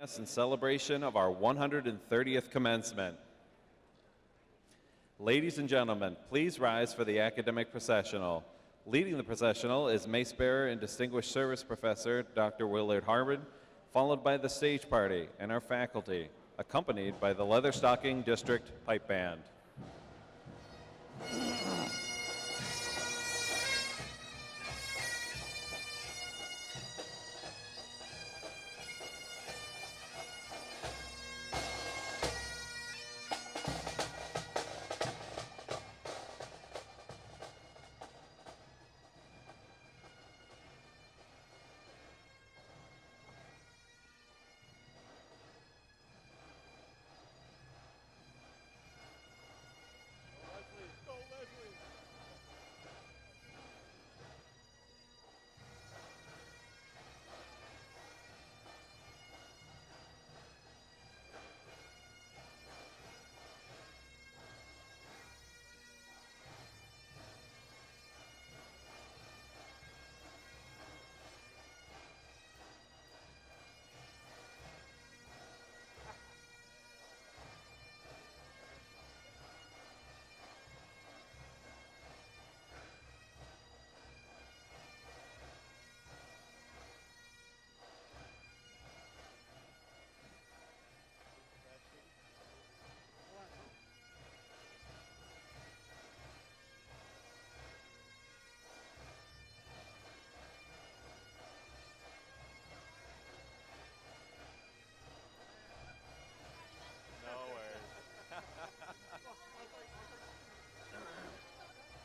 in celebration of our 130th commencement. Ladies and gentlemen, please rise for the academic processional. Leading the processional is Mace Bearer and Distinguished Service Professor Dr. Willard Harmon, followed by the stage party and our faculty, accompanied by the Leatherstocking District Pipe Band.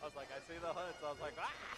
I was like, I see the hoods. I was like, ah!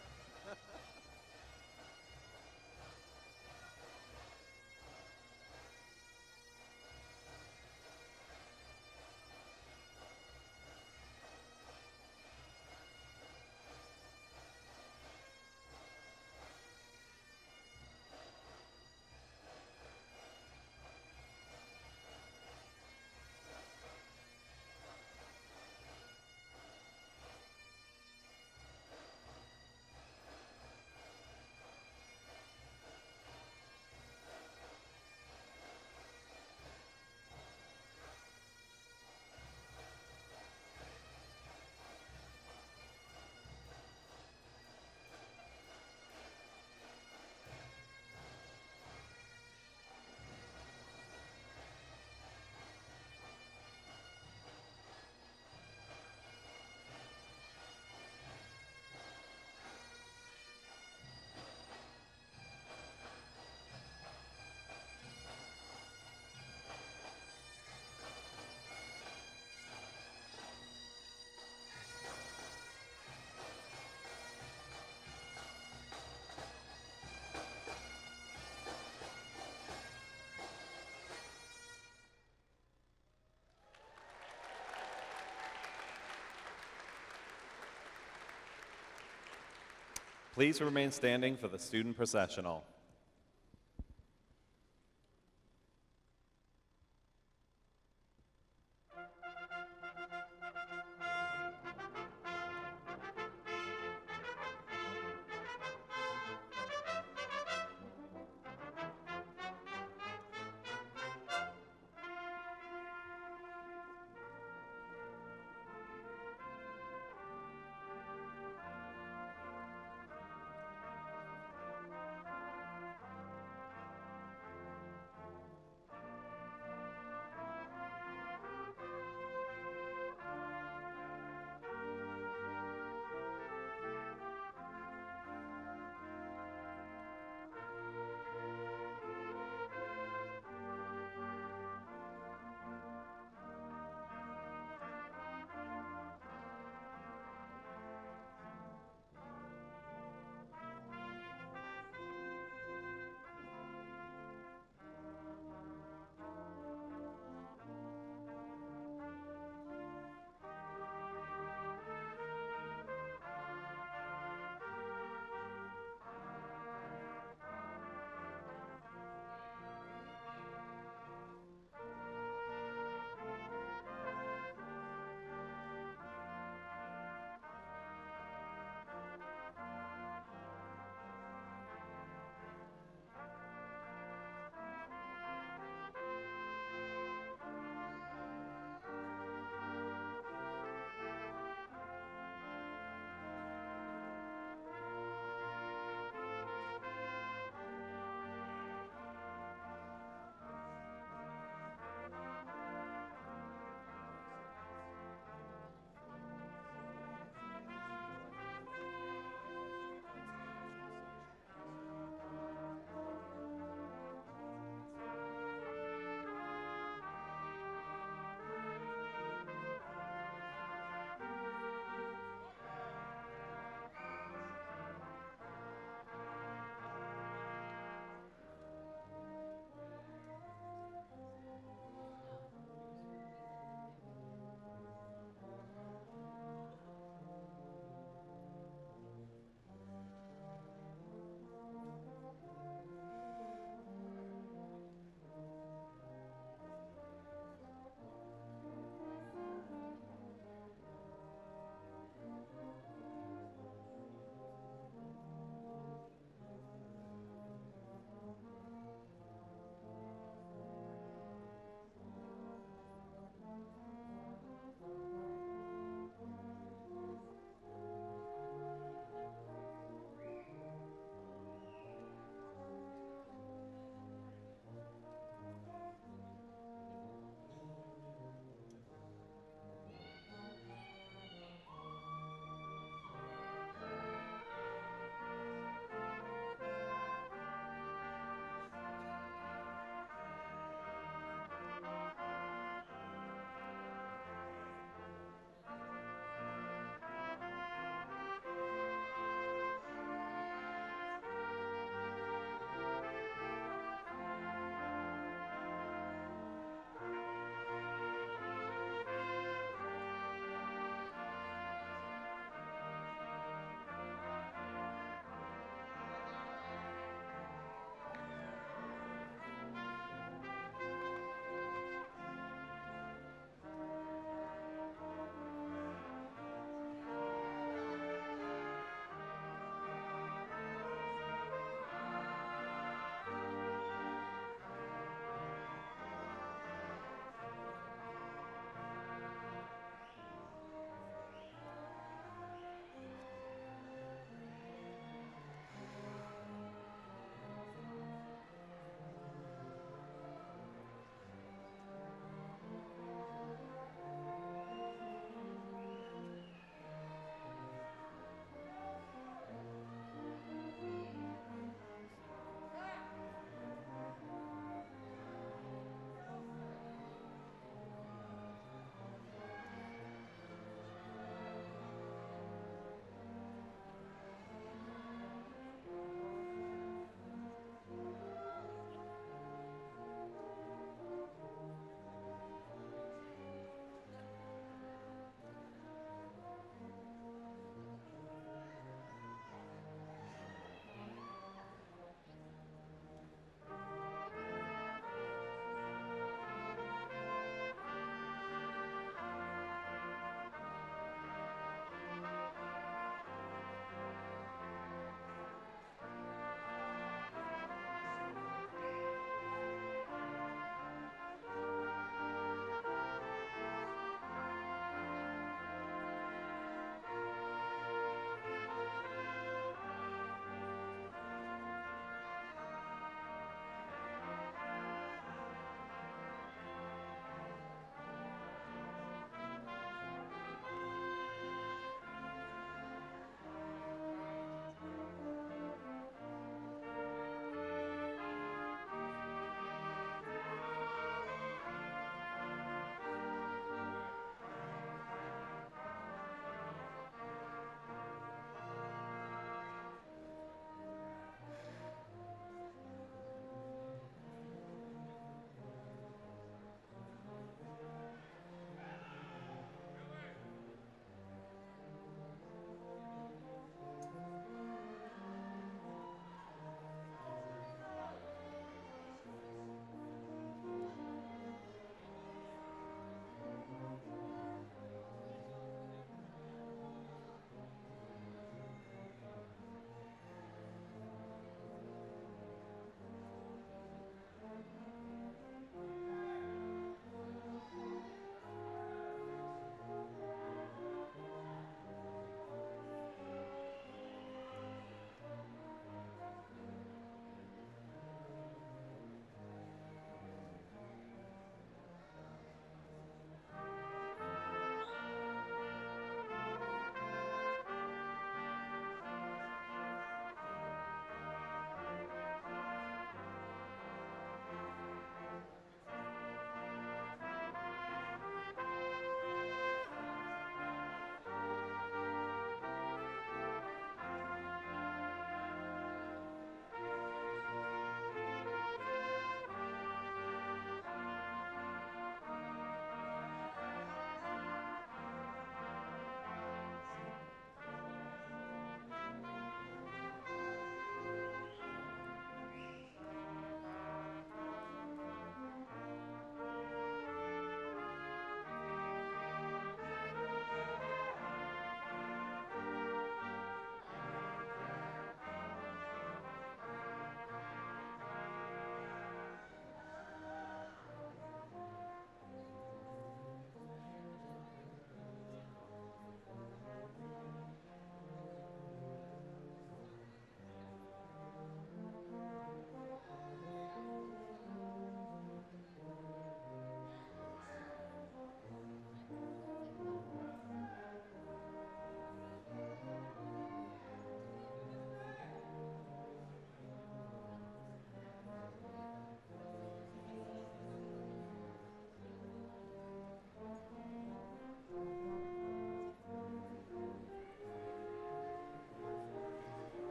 Please remain standing for the student processional.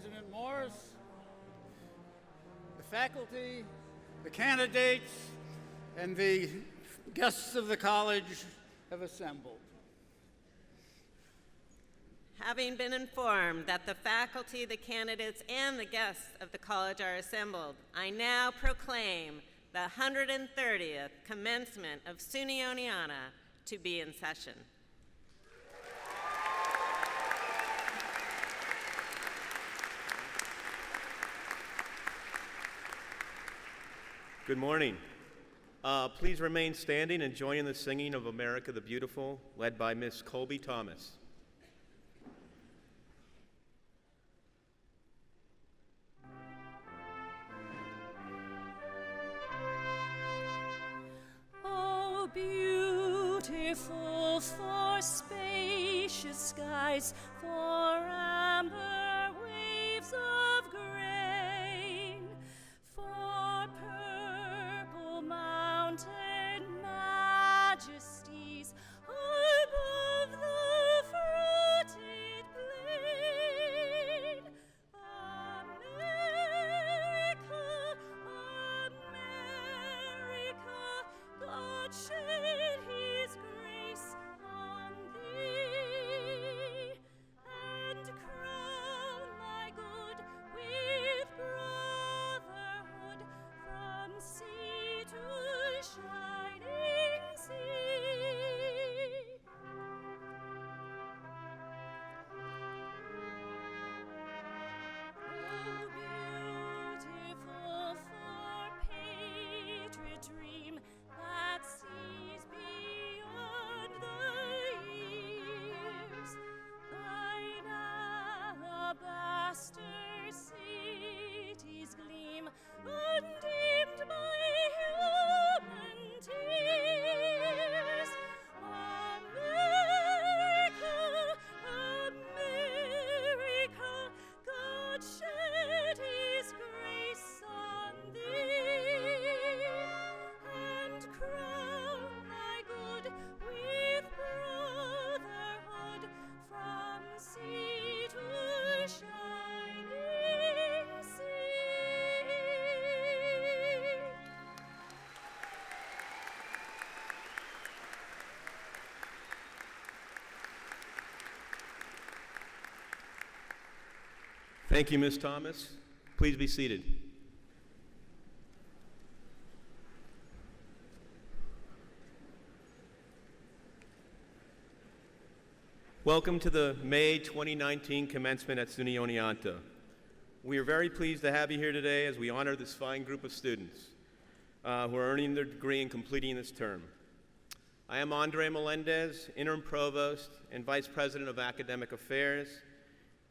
President Morris, the faculty, the candidates, and the guests of the college have assembled. Having been informed that the faculty, the candidates, and the guests of the college are assembled, I now proclaim the 130th commencement of SUNY Oneonta to be in session. Good morning. Please remain standing and join in the singing of America the Beautiful, led by Miss Colby Thomas. Oh, beautiful for spacious skies, for amber waves of grain, for purple mountain majesties above the fruited plain. America, America, God shed his grace on thee, and crown thy good with brotherhood from sea to shining sea. Oh, beautiful for patriot dream that sees beyond the years, thine alabaster cities gleam, undimmed by human tears. America, America, God shed his grace on thee, and crown thy good with brotherhood from sea to shining sea. Thank you, Ms. Thomas. Please be seated. Welcome to the May 2019 commencement at SUNY Oneonta. We are very pleased to have you here today as we honor this fine group of students who are earning their degree and completing this term. I am Andre Melendez, Interim Provost and Vice President of Academic Affairs.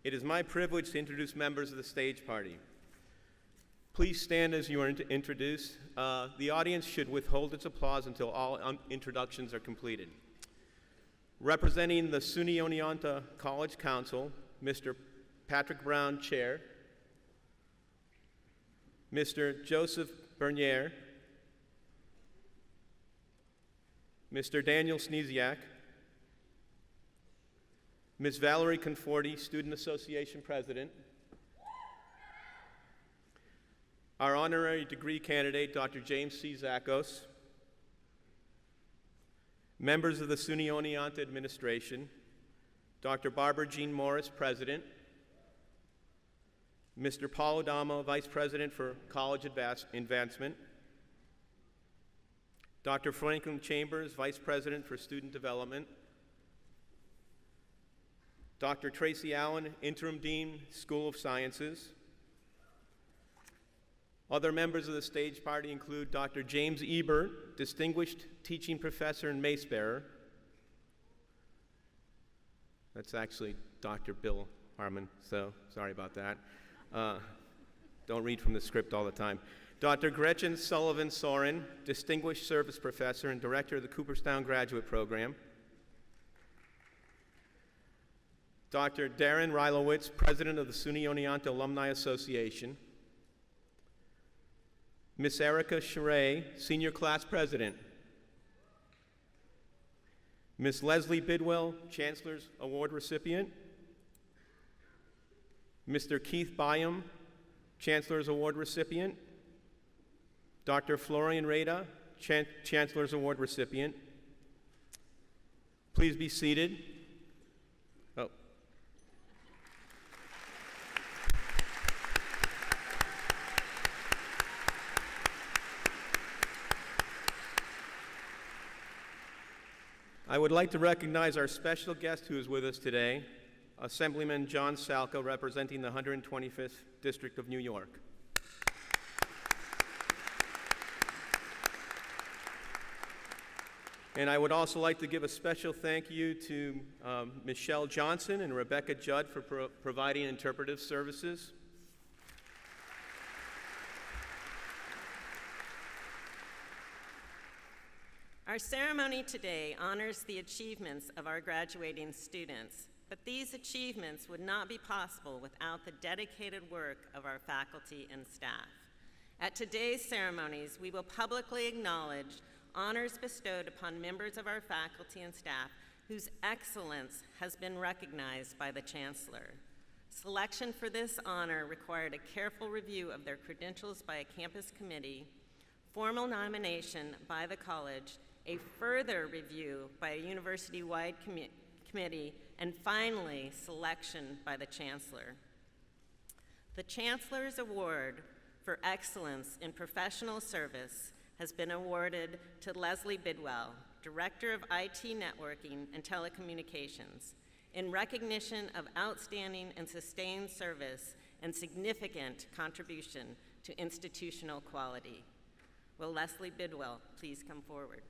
It is my privilege to introduce members of the stage party. Please stand as you are introduced. The audience should withhold its applause until all introductions are completed. Representing the SUNY Oneonta College Council, Mr. Patrick Brown, Chair, Mr. Joseph Bernier, Mr. Daniel Sneziak, Ms. Valerie Conforti, Student Association President, our honorary degree candidate, Dr. James C. Zakos, members of the SUNY Oneonta administration, Dr. Barbara Jean Morris, President, Mr. Paul Adamo, Vice President for College Advancement, Dr. Franklin Chambers, Vice President for Student Development, Dr. Tracy Allen, Interim Dean, School of Sciences. Other members of the stage party include Dr. James Ebert, Distinguished Teaching Professor and Mace Bearer. That's actually Dr. Bill Harmon, so sorry about that. Don't read from the script all the time. Dr. Gretchen Sullivan Soren, Distinguished Service Professor and Director of the Cooperstown Graduate Program. Dr. Darren Rylowitz, President of the SUNY Oneonta Alumni Association. Miss Erica Charay, Senior Class President. Miss Leslie Bidwell, Chancellor's Award recipient. Mr. Keith Byam, Chancellor's Award recipient. Dr. Florian Rada, Chancellor's Award recipient. Please be seated. Oh. I would like to recognize our special guest who is with us today, Assemblyman John Salka, representing the 125th District of New York. And I would also like to give a special thank you to Michelle Johnson and Rebecca Judd for providing interpretive services. Our ceremony today honors the achievements of our graduating students, but these achievements would not be possible without the dedicated work of our faculty and staff. At today's ceremonies, we will publicly acknowledge honors bestowed upon members of our faculty and staff whose excellence has been recognized by the Chancellor. Selection for this honor required a careful review of their credentials by a campus committee, formal nomination by the college, a further review by a university-wide committee, and finally, selection by the Chancellor. The Chancellor's Award for Excellence in Professional Service has been awarded to Leslie Bidwell, Director of IT Networking and Telecommunications, in recognition of outstanding and sustained service and significant contribution to institutional quality. Will Leslie Bidwell please come forward?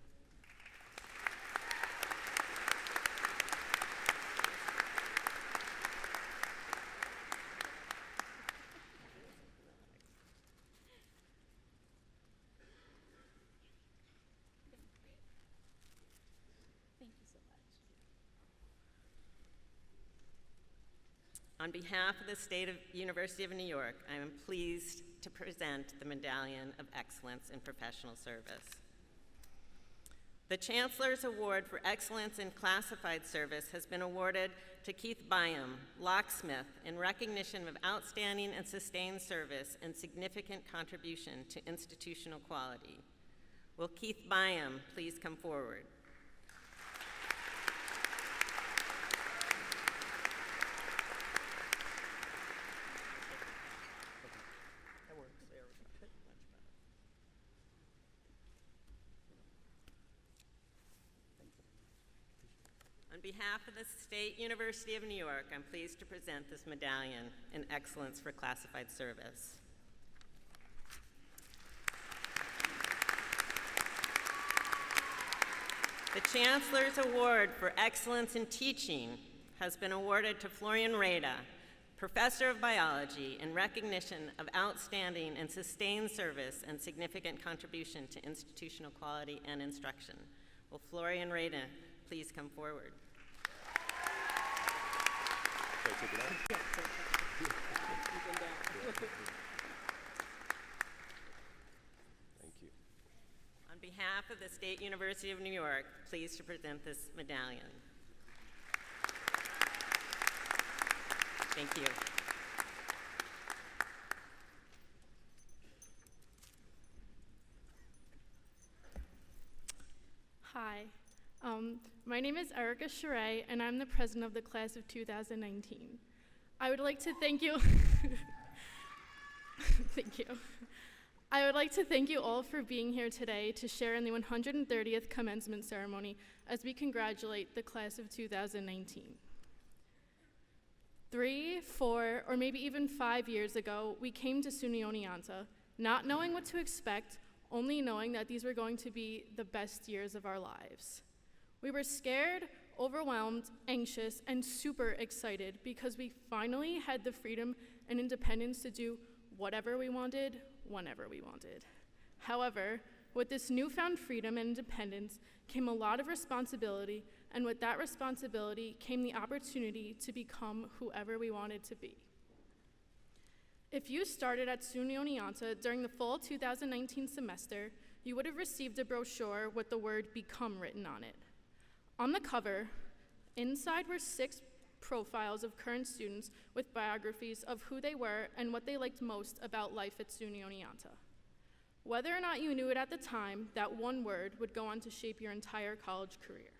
On behalf of the University of New York, I am pleased to present the Medallion of Excellence in Professional Service. The Chancellor's Award for Excellence in Classified Service has been awarded to Keith Byam, locksmith, in recognition of outstanding and sustained service and significant contribution to institutional quality. Will Keith Byam please come forward? On behalf of the State University of New York, I'm pleased to present this medallion in excellence for classified service. The Chancellor's Award for Excellence in Teaching has been awarded to Florian Rada, Professor of Biology, in recognition of outstanding and sustained service and significant contribution to institutional quality and instruction. Will Florian Rada please come forward? Thank you. On behalf of the State University of New York, pleased to present this medallion. Thank you. Hi, my name is Erica Charay, and I'm the president of the class of 2019. I would like to thank you. Thank you. I would like to thank you all for being here today to share in the 130th commencement ceremony as we congratulate the class of 2019. 3, 4, or maybe even 5 years ago, we came to SUNY Oneonta, not knowing what to expect, only knowing that these were going to be the best years of our lives. We were scared, overwhelmed, anxious, and super excited because we finally had the freedom and independence to do whatever we wanted, whenever we wanted. However, with this newfound freedom and independence came a lot of responsibility, and with that responsibility came the opportunity to become whoever we wanted to be. If you started at SUNY Oneonta during the fall 2019 semester, you would have received a brochure with the word "become" written on it. On the cover, inside were 6 profiles of current students with biographies of who they were and what they liked most about life at SUNY Oneonta. Whether or not you knew it at the time, that one word would go on to shape your entire college career.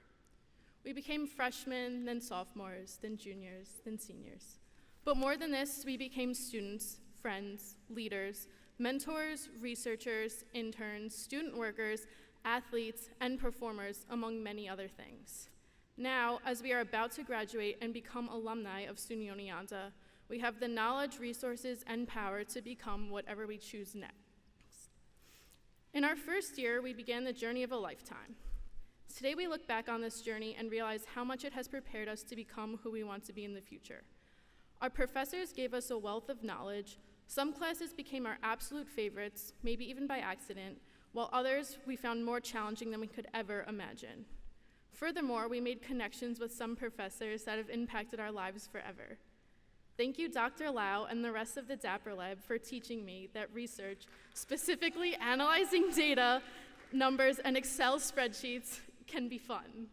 We became freshmen, then sophomores, then juniors, then seniors. But more than this, we became students, friends, leaders, mentors, researchers, interns, student workers, athletes, and performers, among many other things. Now, as we are about to graduate and become alumni of SUNY Oneonta, we have the knowledge, resources, and power to become whatever we choose next. In our first year, we began the journey of a lifetime. Today, we look back on this journey and realize how much it has prepared us to become who we want to be in the future. Our professors gave us a wealth of knowledge. Some classes became our absolute favorites, maybe even by accident, while others we found more challenging than we could ever imagine. Furthermore, we made connections with some professors that have impacted our lives forever. Thank you, Dr. Lau and the rest of the Dapper Lab for teaching me that research, specifically analyzing data, numbers, and Excel spreadsheets, can be fun.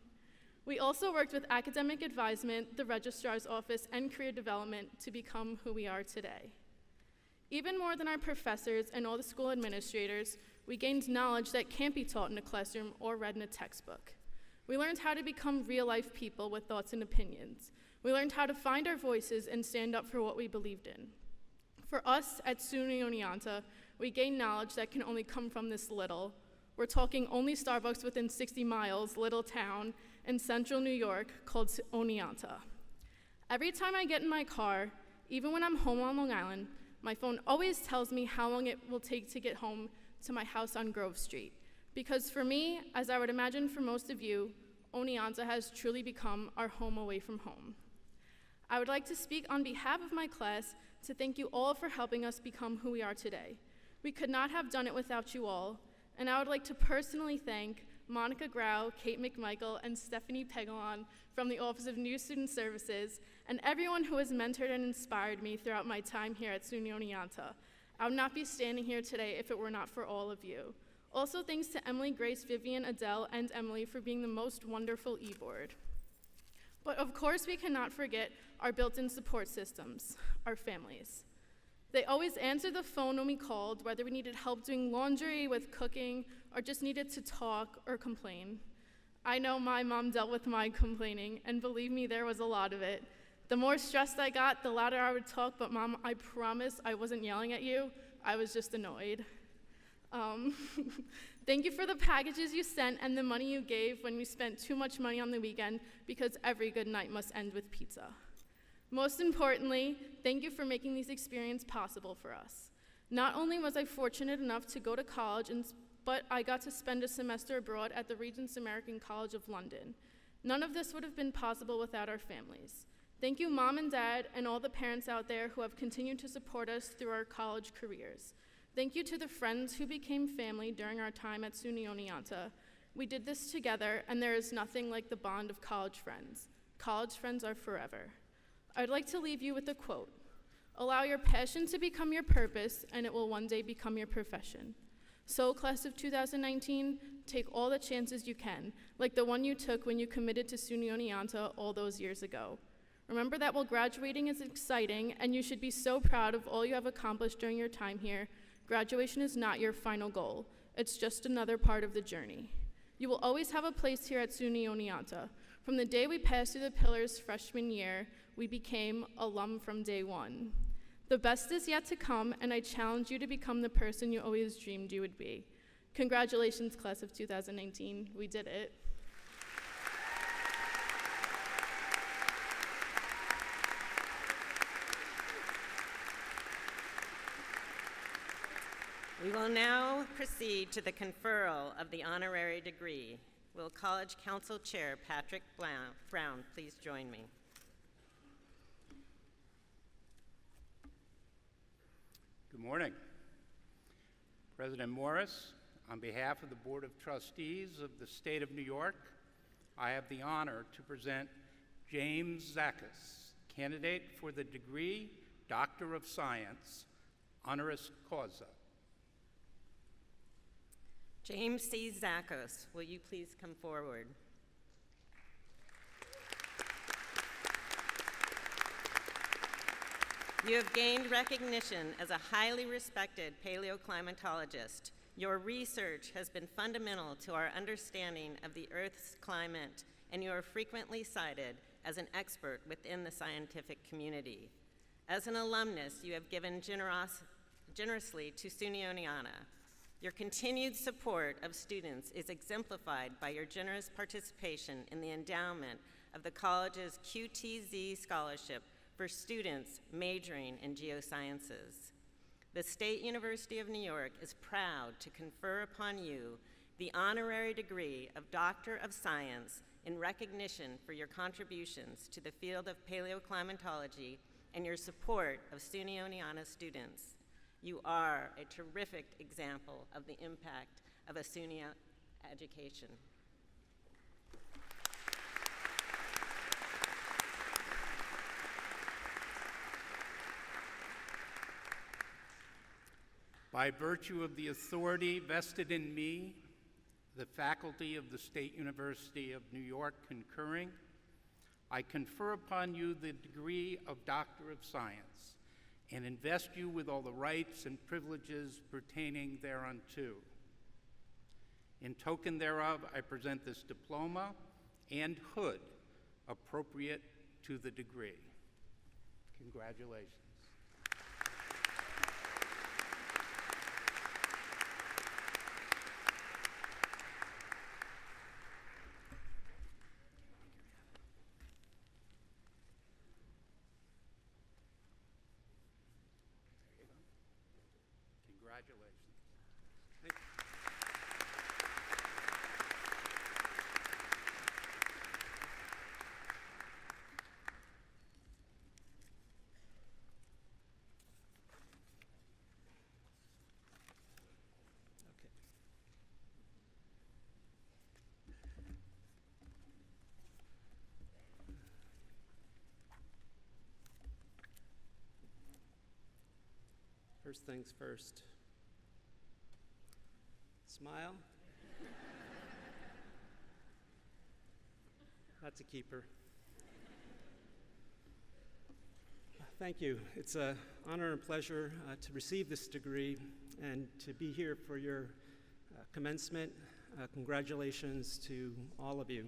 We also worked with academic advisement, the registrar's office, and career development to become who we are today. Even more than our professors and all the school administrators, we gained knowledge that can't be taught in a classroom or read in a textbook. We learned how to become real-life people with thoughts and opinions. We learned how to find our voices and stand up for what we believed in. For us at SUNY Oneonta, we gained knowledge that can only come from this little. We're talking only Starbucks within 60 miles, little town in central New York called Oneonta. Every time I get in my car, even when I'm home on Long Island, my phone always tells me how long it will take to get home to my house on Grove Street. Because for me, as I would imagine for most of you, Oneonta has truly become our home away from home. I would like to speak on behalf of my class to thank you all for helping us become who we are today. We could not have done it without you all, and I would like to personally thank Monica Grau, Kate McMichael, and Stephanie Pegalon from the Office of New Student Services, and everyone who has mentored and inspired me throughout my time here at SUNY Oneonta. I would not be standing here today if it were not for all of you. Also, thanks to Emily, Grace, Vivian, Adele, and Emily for being the most wonderful e-board. But of course, we cannot forget our built-in support systems, our families. They always answered the phone when we called, whether we needed help doing laundry, with cooking, or just needed to talk or complain. I know my mom dealt with my complaining, and believe me, there was a lot of it. The more stressed I got, the louder I would talk, but Mom, I promise I wasn't yelling at you. I was just annoyed. Thank you for the packages you sent and the money you gave when we spent too much money on the weekend, because every good night must end with pizza. Most importantly, thank you for making these experiences possible for us. Not only was I fortunate enough to go to college, but I got to spend a semester abroad at the Regent's American College of London. None of this would have been possible without our families. Thank you, Mom and Dad, and all the parents out there who have continued to support us through our college careers. Thank you to the friends who became family during our time at SUNY Oneonta. We did this together, and there is nothing like the bond of college friends. College friends are forever. I'd like to leave you with a quote. Allow your passion to become your purpose, and it will one day become your profession. So, class of 2019, take all the chances you can, like the one you took when you committed to SUNY Oneonta all those years ago. Remember that while graduating is exciting, and you should be so proud of all you have accomplished during your time here, graduation is not your final goal. It's just another part of the journey. You will always have a place here at SUNY Oneonta. From the day we passed through the pillars freshman year, we became alum from day one. The best is yet to come, and I challenge you to become the person you always dreamed you would be. Congratulations, class of 2019. We did it. We will now proceed to the conferral of the honorary degree. Will College Council Chair Patrick Brown please join me? Good morning. President Morris, on behalf of the Board of Trustees of the State of New York, I have the honor to present James Zakis, candidate for the degree Doctor of Science, honoris causa. James C. Zakos, will you please come forward? You have gained recognition as a highly respected paleoclimatologist. Your research has been fundamental to our understanding of the Earth's climate, and you are frequently cited as an expert within the scientific community. As an alumnus, you have given generously to SUNY Oneonta. Your continued support of students is exemplified by your generous participation in the endowment of the college's QTZ Scholarship for students majoring in geosciences. The State University of New York is proud to confer upon you the honorary degree of Doctor of Science in recognition for your contributions to the field of paleoclimatology and your support of SUNY Oneonta students. You are a terrific example of the impact of a SUNY education. By virtue of the authority vested in me, the faculty of the State University of New York concurring, I confer upon you the degree of Doctor of Science and invest you with all the rights and privileges pertaining thereunto. In token thereof, I present this diploma and hood appropriate to the degree. Congratulations. Congratulations. Thank Okay. First things first. Smile. That's a keeper. Thank you. It's an honor and pleasure to receive this degree and to be here for your commencement. Congratulations to all of you.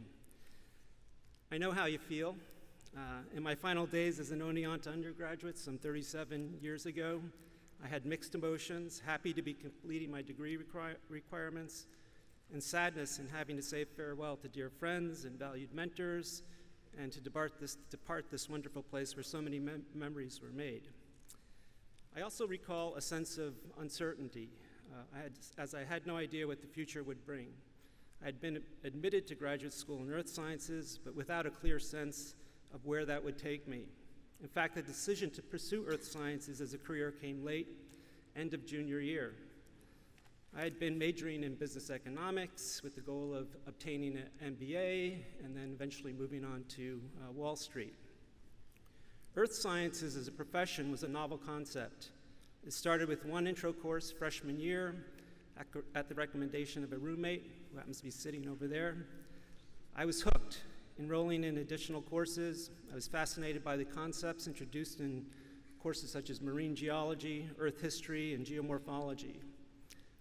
I know how you feel. In my final days as an Oneonta undergraduate some 37 years ago, I had mixed emotions, happy to be completing my degree requirements, and sadness in having to say farewell to dear friends and valued mentors, and to depart this wonderful place where so many memories were made. I also recall a sense of uncertainty, as I had no idea what the future would bring. I had been admitted to graduate school in earth sciences, but without a clear sense of where that would take me. In fact, the decision to pursue earth sciences as a career came late, end of junior year. I had been majoring in business economics with the goal of obtaining an MBA and then eventually moving on to Wall Street. Earth sciences as a profession was a novel concept. It started with one intro course freshman year at the recommendation of a roommate who happens to be sitting over there. I was hooked. Enrolling in additional courses, I was fascinated by the concepts introduced in courses such as marine geology, earth history, and geomorphology.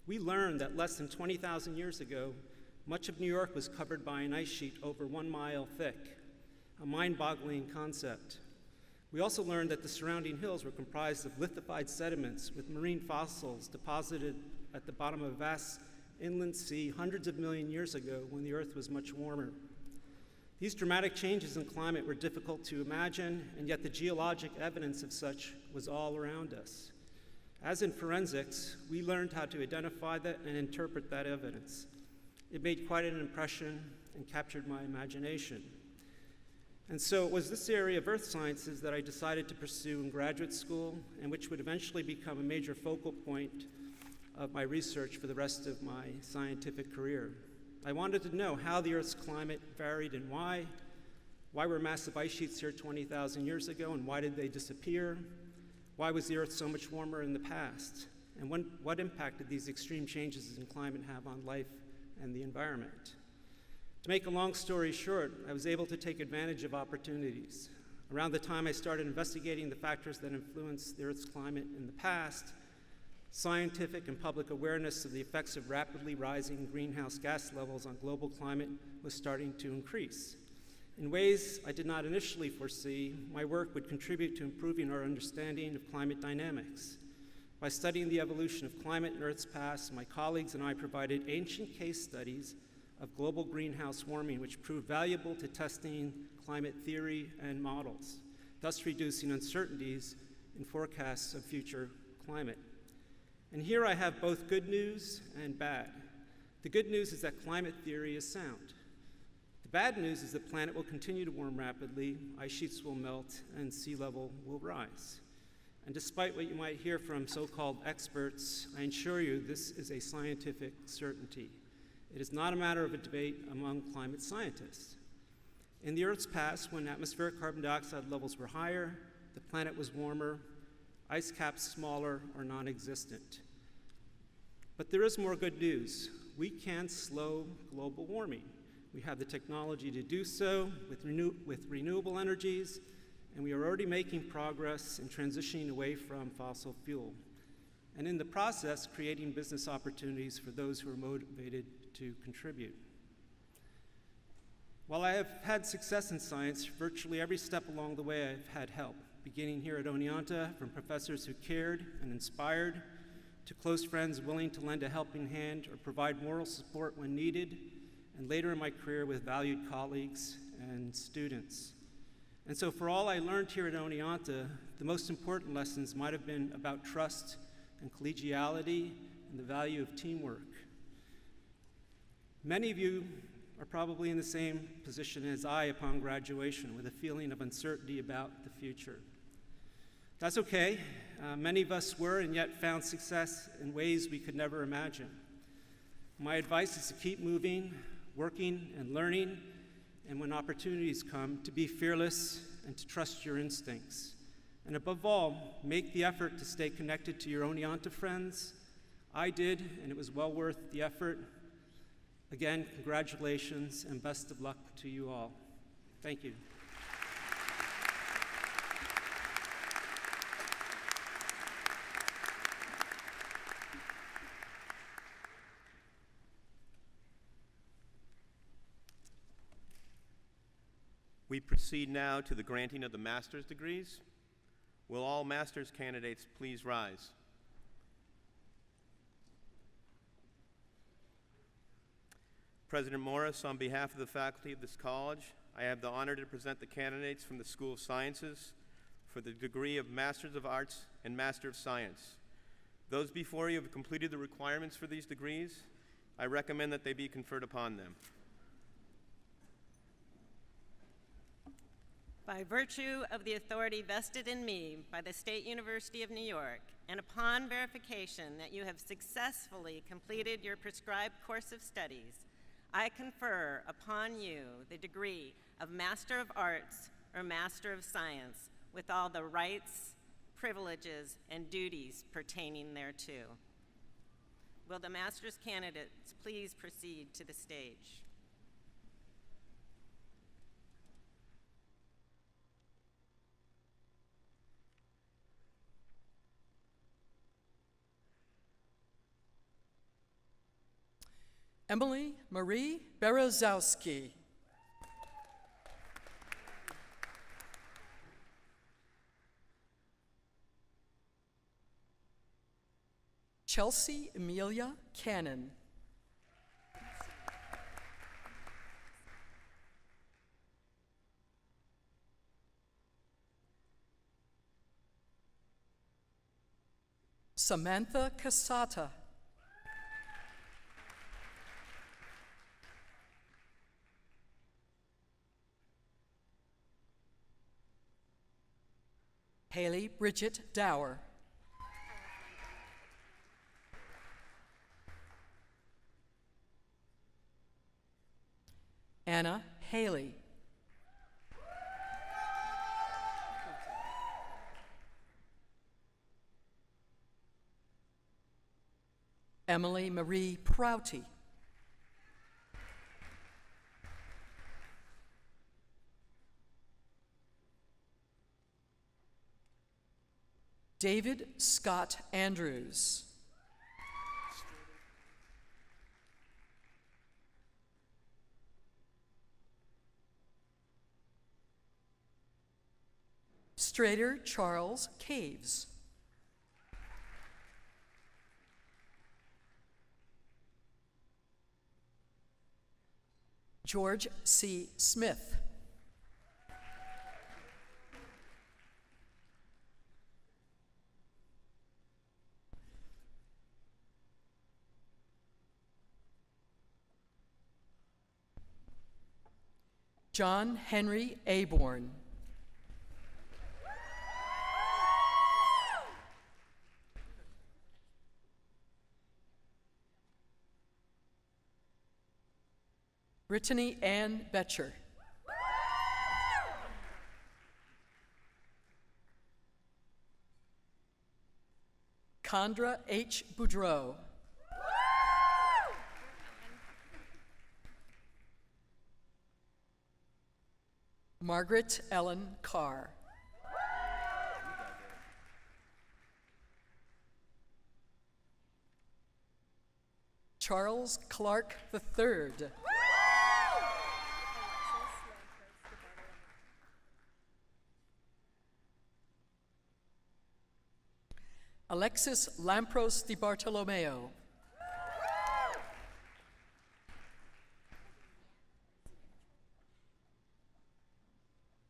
We learned that less than 20,000 years ago, much of New York was covered by an ice sheet over 1 mile thick, a mind-boggling concept. We also learned that the surrounding hills were comprised of lithified sediments with marine fossils deposited at the bottom of a vast inland sea hundreds of million years ago when the Earth was much warmer. These dramatic changes in climate were difficult to imagine, and yet the geologic evidence of such was all around us. As in forensics, we learned how to identify that and interpret that evidence. It made quite an impression and captured my imagination. And so it was this area of earth sciences that I decided to pursue in graduate school, and which would eventually become a major focal point of my research for the rest of my scientific career. I wanted to know how the Earth's climate varied and why. Why were massive ice sheets here 20,000 years ago, and why did they disappear? Why was the Earth so much warmer in the past? And what impact did these extreme changes in climate have on life and the environment? To make a long story short, I was able to take advantage of opportunities. Around the time I started investigating the factors that influence the Earth's climate in the past, scientific and public awareness of the effects of rapidly rising greenhouse gas levels on global climate was starting to increase. In ways I did not initially foresee, my work would contribute to improving our understanding of climate dynamics. By studying the evolution of climate in Earth's past, my colleagues and I provided ancient case studies of global greenhouse warming, which proved valuable to testing climate theory and models, thus reducing uncertainties in forecasts of future climate. And here I have both good news and bad. The good news is that climate theory is sound. The bad news is the planet will continue to warm rapidly, ice sheets will melt, and sea level will rise. And despite what you might hear from so-called experts, I assure you this is a scientific certainty. It is not a matter of a debate among climate scientists. In the Earth's past, when atmospheric carbon dioxide levels were higher, the planet was warmer, ice caps smaller or non-existent. But there is more good news. We can slow global warming. We have the technology to do so with renewable energies, and we are already making progress in transitioning away from fossil fuel, and in the process, creating business opportunities for those who are motivated to contribute. While I have had success in science, virtually every step along the way I've had help, beginning here at Oneonta from professors who cared and inspired, to close friends willing to lend a helping hand or provide moral support when needed, and later in my career with valued colleagues and students. And so for all I learned here at Oneonta, the most important lessons might have been about trust and collegiality and the value of teamwork. Many of you are probably in the same position as I upon graduation, with a feeling of uncertainty about the future. That's okay. Many of us were and yet found success in ways we could never imagine. My advice is to keep moving, working, and learning, and when opportunities come, to be fearless and to trust your instincts. And above all, make the effort to stay connected to your Oneonta friends. I did, and it was well worth the effort. Again, congratulations and best of luck to you all. Thank you. We proceed now to the granting of the master's degrees. Will all master's candidates please rise? President Morris, on behalf of the faculty of this college, I have the honor to present the candidates from the School of Sciences for the degree of Master's of Arts and Master of Science. Those before you have completed the requirements for these degrees. I recommend that they be conferred upon them. By virtue of the authority vested in me by the State University of New York, and upon verification that you have successfully completed your prescribed course of studies, I confer upon you the degree of Master of Arts or Master of Science with all the rights, privileges, and duties pertaining thereto. Will the master's candidates please proceed to the stage? Emily Marie Berezowski. Chelsea Amelia Cannon. Samantha Casata. Haley Bridget Dower. Anna Haley. Emily Marie Prouty. David Scott Andrews. Strader Charles Caves. George C. Smith. John Henry Aborn. Brittany Ann Betcher. Condra H. Boudreau. Margaret Ellen Carr. Charles Clark III. Alexis Lampros Di Bartolomeo.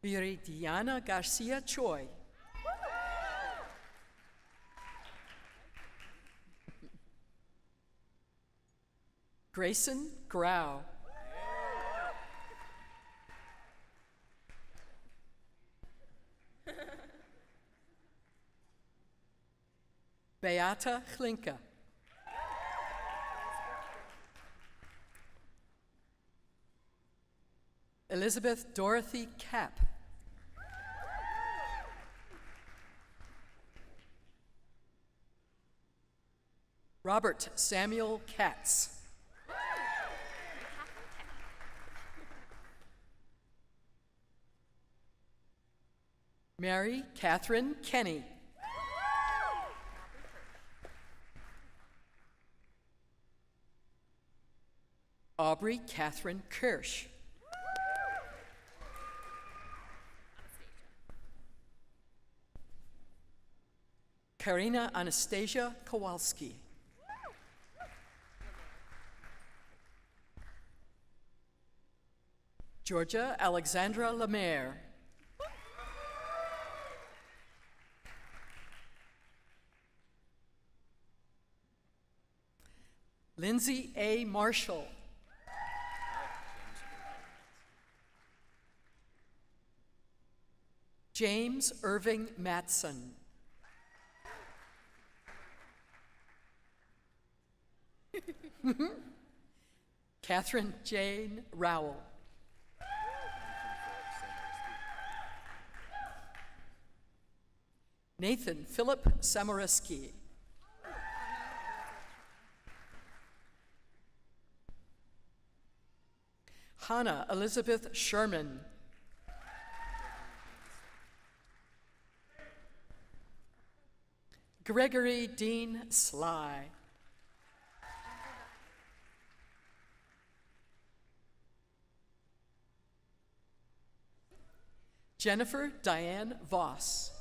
Viridiana Garcia Choi. Grayson Grau. Beata Chlinka. Elizabeth Dorothy Kapp. Robert Samuel Katz. Mary Catherine Kenny. Aubrey Catherine Kirsch. Karina Anastasia Kowalski. Georgia Alexandra Lemaire. Lindsay A. Marshall. James Irving Matson. Catherine Jane Rowell. Nathan Philip Samoriski. Hannah Elizabeth Sherman. Gregory Dean Sly. Jennifer Diane Voss.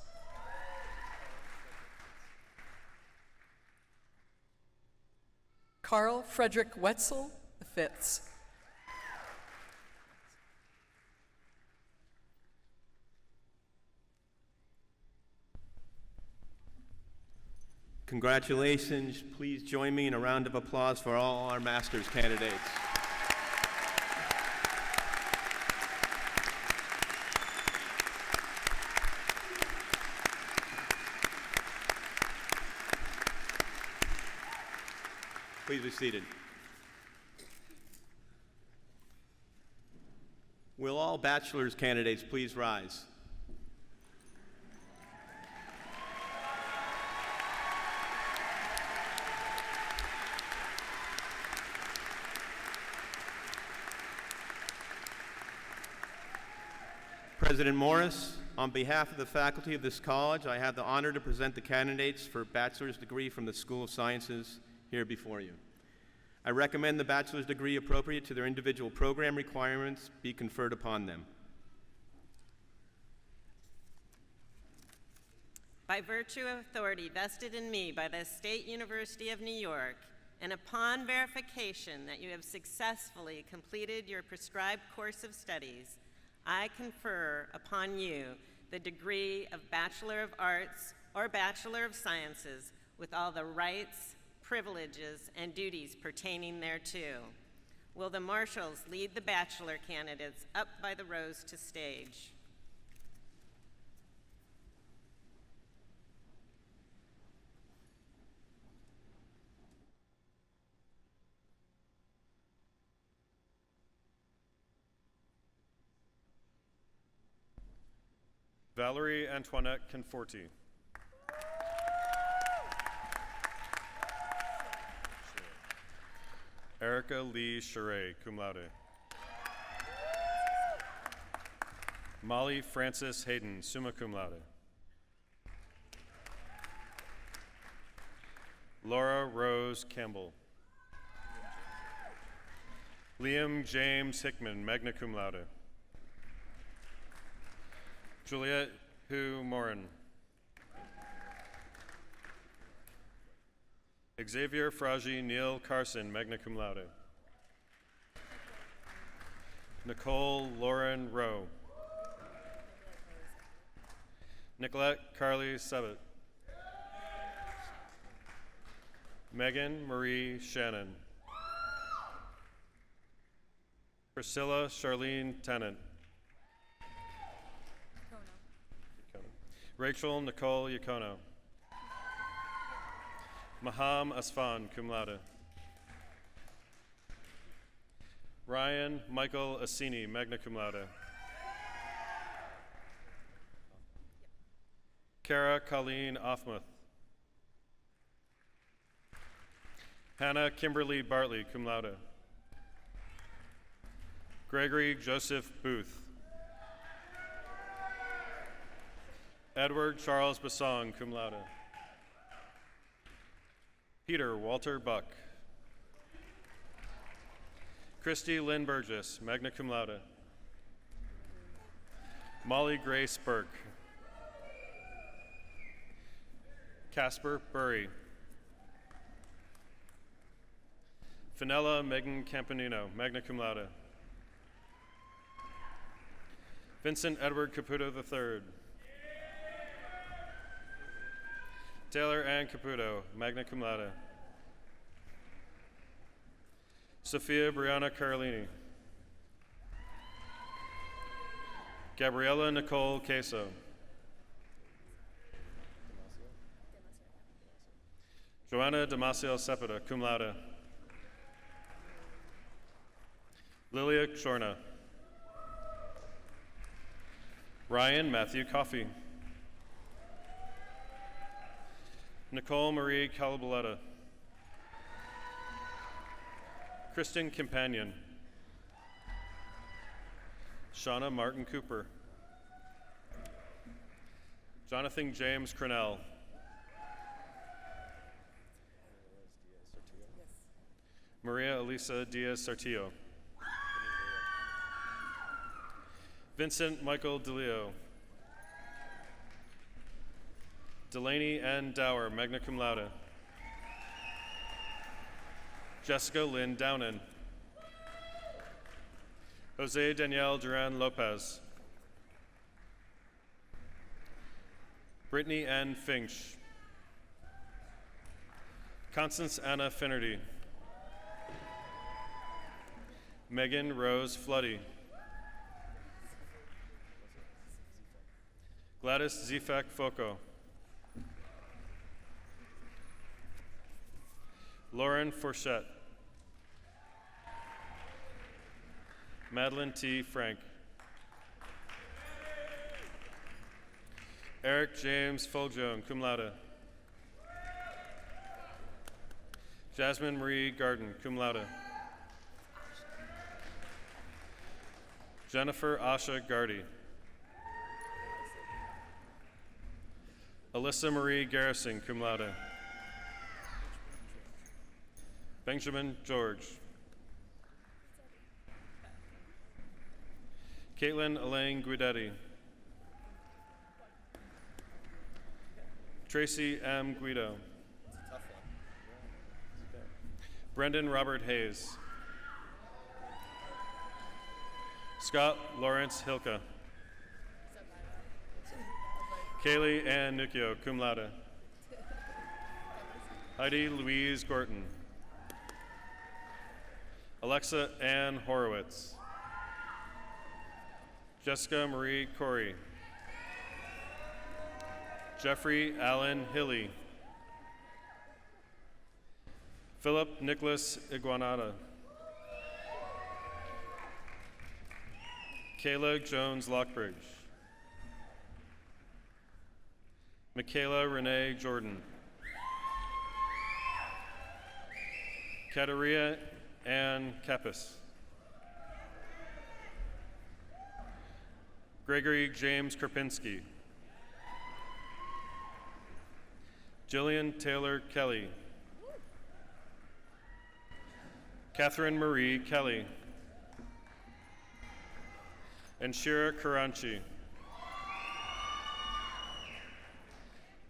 Carl Frederick Wetzel Fitz. Congratulations. Please join me in a round of applause for all our master's candidates. Please be seated. Will all bachelor's candidates please rise? President Morris, On behalf of the faculty of this college, I have the honor to present the candidates for a bachelor's degree from the School of Sciences here before you. I recommend the bachelor's degree appropriate to their individual program requirements be conferred upon them. By virtue of authority vested in me by the State University of New York, and upon verification that you have successfully completed your prescribed course of studies, I confer upon you the degree of Bachelor of Arts or Bachelor of Sciences with all the rights, privileges, and duties pertaining thereto. Will the marshals lead the bachelor candidates up by the rows to stage? Valerie Antoinette Conforti. Erica Lee Charay, cum laude. Molly Frances Hayden, summa cum laude. Laura Rose Campbell. Liam James Hickman, magna cum laude. Juliette Hu Morin. Xavier Fragy Neil Carson, magna cum laude. Nicole Lauren Rowe. Nicolette Carly Sevitt. Megan Marie Shannon. Priscilla Charlene Tennant. Rachel Nicole Yacono. Maham Asfan, cum laude. Ryan Michael Assini, magna cum laude. Kara Colleen Offmuth. Hannah Kimberly Bartley, cum laude. Gregory Joseph Booth. Edward Charles Bassong, cum laude. Peter Walter Buck. Christy Lynn Burgess, magna cum laude. Molly Grace Burke. Casper Burry. Finella Megan Campanino, magna cum laude. Vincent Edward Caputo III. Taylor Ann Caputo, magna cum laude. Sophia Brianna Carolini. Gabriella Nicole Queso. Joanna Damasio Cepeda, cum laude. Lilia Chorna. Ryan Matthew Coffey. Nicole Marie Calaboletta. Kristen Companion. Shauna Martin Cooper. Jonathan James Cronell. Maria Elisa Diaz Sartillo. Vincent Michael DeLeo. Delaney Ann Dower, magna cum laude. Jessica Lynn Downen. Jose Daniel Duran Lopez. Brittany Ann Finch. Constance Anna Finnerty. Megan Rose Floody. Gladys Zifak Foco. Lauren Fourchette. Madeline T. Frank. Eric James Fulgione, cum laude. Jasmine Marie Garden, cum laude. Jennifer Asha Gardy. Alyssa Marie Garrison, cum laude. Benjamin George. Caitlin Elaine Guidetti. Tracy M. Guido. Brendan Robert Hayes. Scott Lawrence Hilka. Kaylee Ann Nucchio, cum laude. Heidi Louise Gorton. Alexa Ann Horowitz. Jessica Marie Corey. Jeffrey Allen Hilly. Philip Nicholas Iguanada. Kayla Jones Lockbridge. Michaela Renee Jordan. Kateria Ann Kappas. Gregory James Krupinski. Jillian Taylor Kelly. Catherine Marie Kelly. And Shira Karanchi.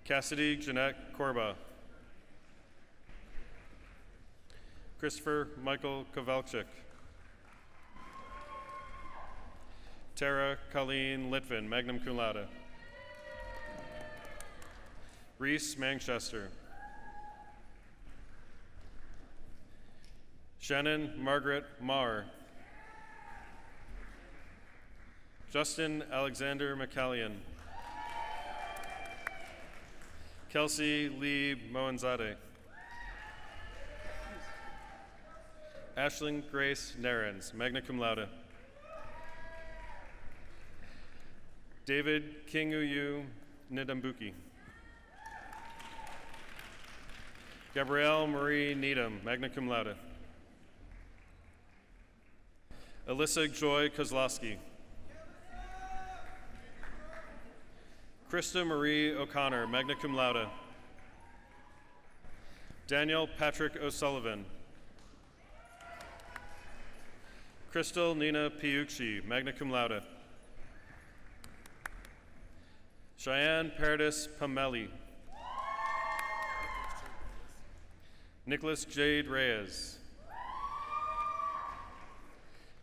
Cassidy Jeanette Korba. Christopher Michael Kovalchik. Tara Colleen Litvin, magna cum laude. Reese Manchester. Shannon Margaret Marr. Justin Alexander McCallion. Kelsey Lee Moanzade. Ashling Grace Narens, magna cum laude. David Kinguyu Nidambuki. Gabrielle Marie Needham, magna cum laude. Alyssa Joy Kozlowski. Krista Marie O'Connor, magna cum laude. Daniel Patrick O'Sullivan. Crystal Nina Piucci, magna cum laude. Cheyenne Paradis Pameli. Nicholas Jade Reyes.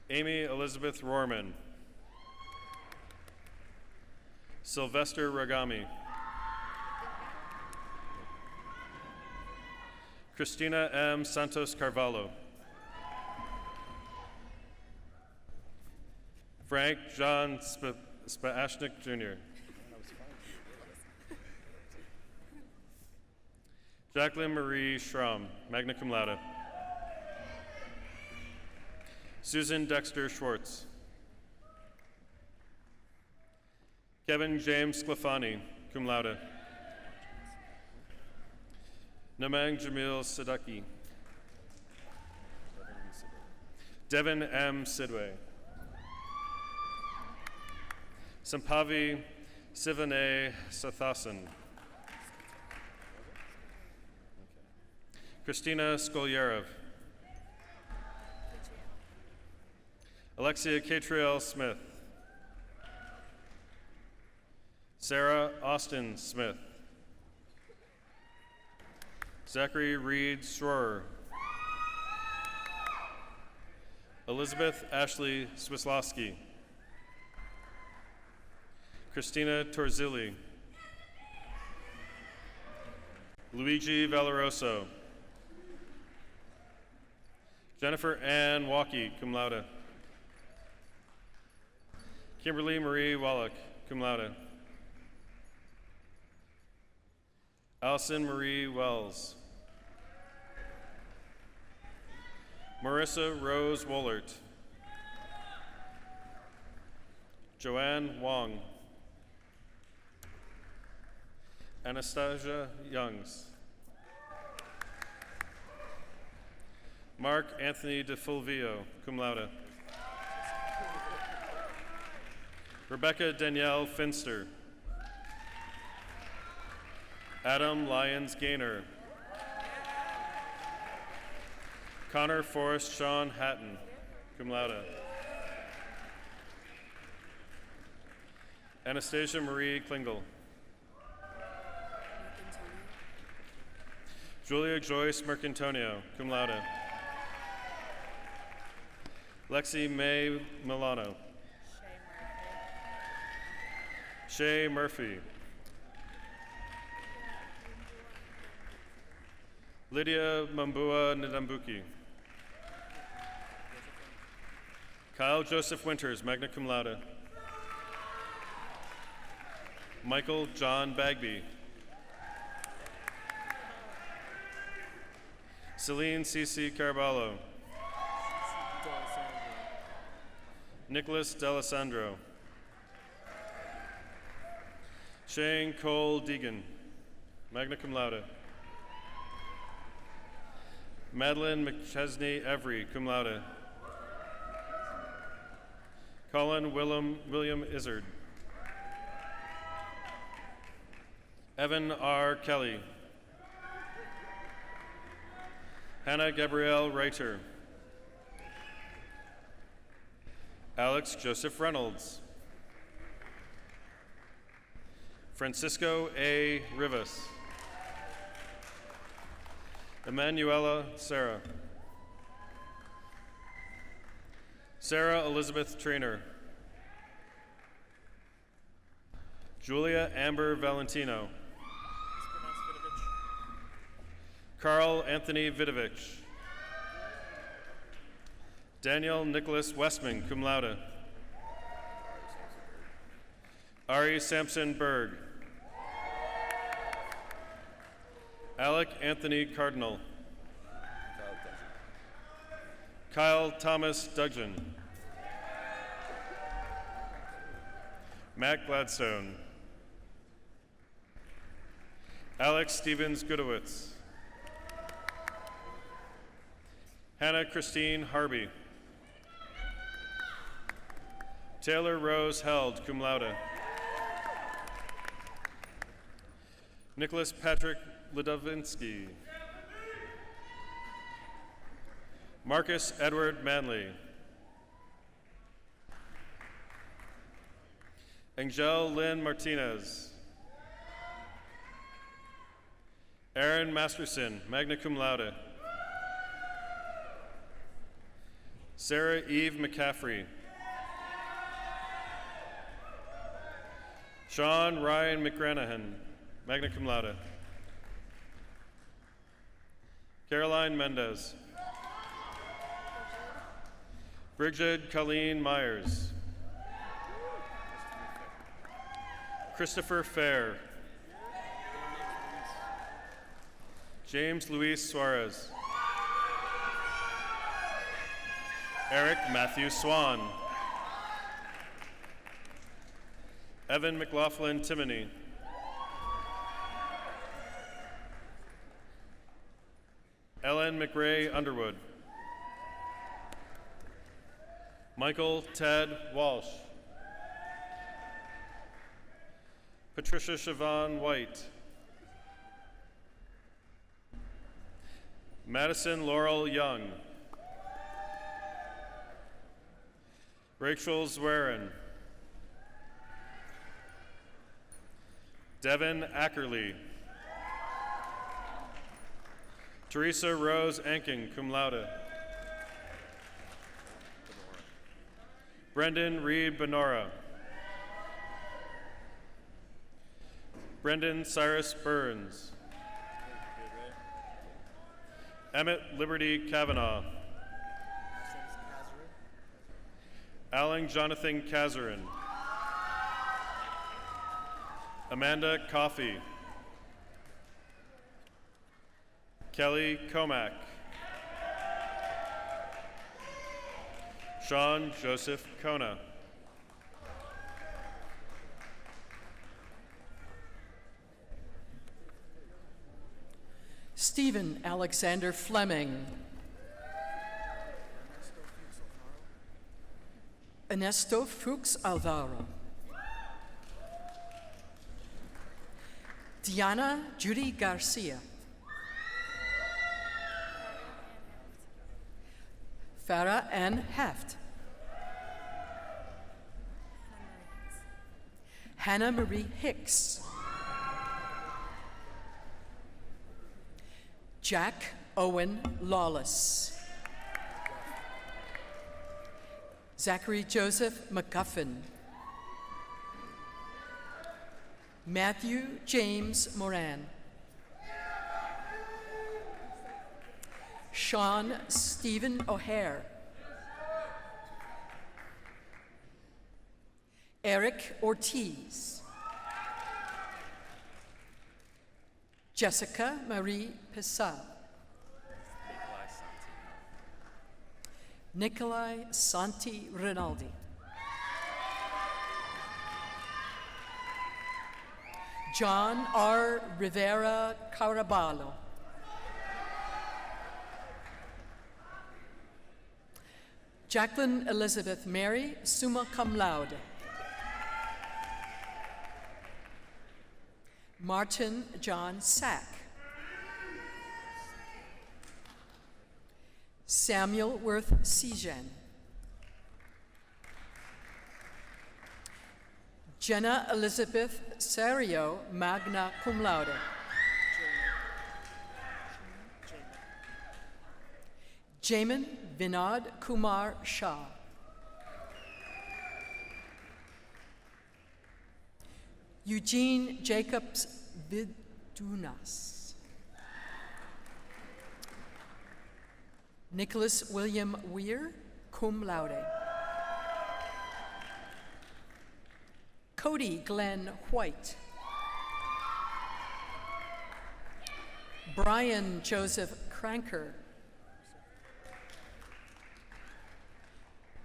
Amy Elizabeth Rohrman. Sylvester Ragami. Christina M. Santos Carvalho. Frank John Spaashnik Jr. Jacqueline Marie Schramm, magna cum laude. Susan Dexter Schwartz. Kevin James Sclafani, cum laude. Namang Jamil Sadaki. Devin M. Sidway. Sampavi Sivane Sathasan. Christina Skolyerev. Alexia Catriel Smith. Sarah Austin Smith. Zachary Reed Schroer. Elizabeth Ashley Swislowski. Christina Torzilli. Luigi Valeroso. Jennifer Ann Walkie, cum laude. Kimberly Marie Wallach, cum laude. Allison Marie Wells. Marissa Rose Wollert. Joanne Wong. Anastasia Youngs. Mark Anthony DeFulvio, cum laude. Rebecca Danielle Finster. Adam Lyons Gaynor. Connor Forrest Sean Hatton, cum laude. Anastasia Marie Klingel. Julia Joyce Mercantonio, cum laude. Lexi May Milano. Shay Murphy. Lydia Mambua Ndambuki. Kyle Joseph Winters, magna cum laude. Michael John Bagby. Celine C.C. Caraballo. Nicholas D'Alessandro. Shane Cole Deegan, magna cum laude. Madeline McChesney Every, cum laude. Colin William Izzard. Evan R. Kelly. Hannah Gabrielle Reiter. Alex Joseph Reynolds. Francisco A. Rivas. Emanuela Sarah. Sarah Elizabeth Trainer. Julia Amber Valentino. Carl Anthony Vidovich. Daniel Nicholas Westman, cum laude. Ari Sampson Berg. Alec Anthony Cardinal. Kyle Thomas Duggan. Matt Gladstone. Alex Stevens Goodowitz. Hannah Christine Harby. Taylor Rose Held, cum laude. Nicholas Patrick Lidovinsky. Marcus Edward Manley. Angel Lynn Martinez. Aaron Masterson, magna cum laude. Sarah Eve McCaffrey. Sean Ryan McGranahan, magna cum laude. Caroline Mendez. Brigid Colleen Myers. Christopher Fair. James Luis Suarez. Eric Matthew Swan. Evan McLaughlin Timoney. Ellen McRae Underwood. Michael Ted Walsh. Patricia Siobhan White. Madison Laurel Young. Rachel Zwerin. Devin Ackerley. Teresa Rose Anking, cum laude. Brendan Reed Benora. Brendan Cyrus Burns. Emmett Liberty Kavanaugh. Alan Jonathan Kazarin. Amanda Coffey. Kelly Comack. Sean Joseph Kona. Stephen Alexander Fleming. Ernesto Fuchs Alvaro. Diana Judy Garcia. Farah Ann Heft. Hannah Marie Hicks. Jack Owen Lawless. Zachary Joseph McGuffin. Matthew James Moran. Sean Stephen O'Hare. Eric Ortiz. Jessica Marie Pissau. Nikolai Santi Rinaldi. John R. Rivera Caraballo. Jacqueline Elizabeth Mary, summa cum laude. Martin John Sack. Samuel Worth Sejan. Jenna Elizabeth Serio, magna cum laude. Jamin Vinod Kumar Shah. Eugene Jacobs Vidunas. Nicholas William Weir, cum laude. Cody Glenn White. Brian Joseph Cranker.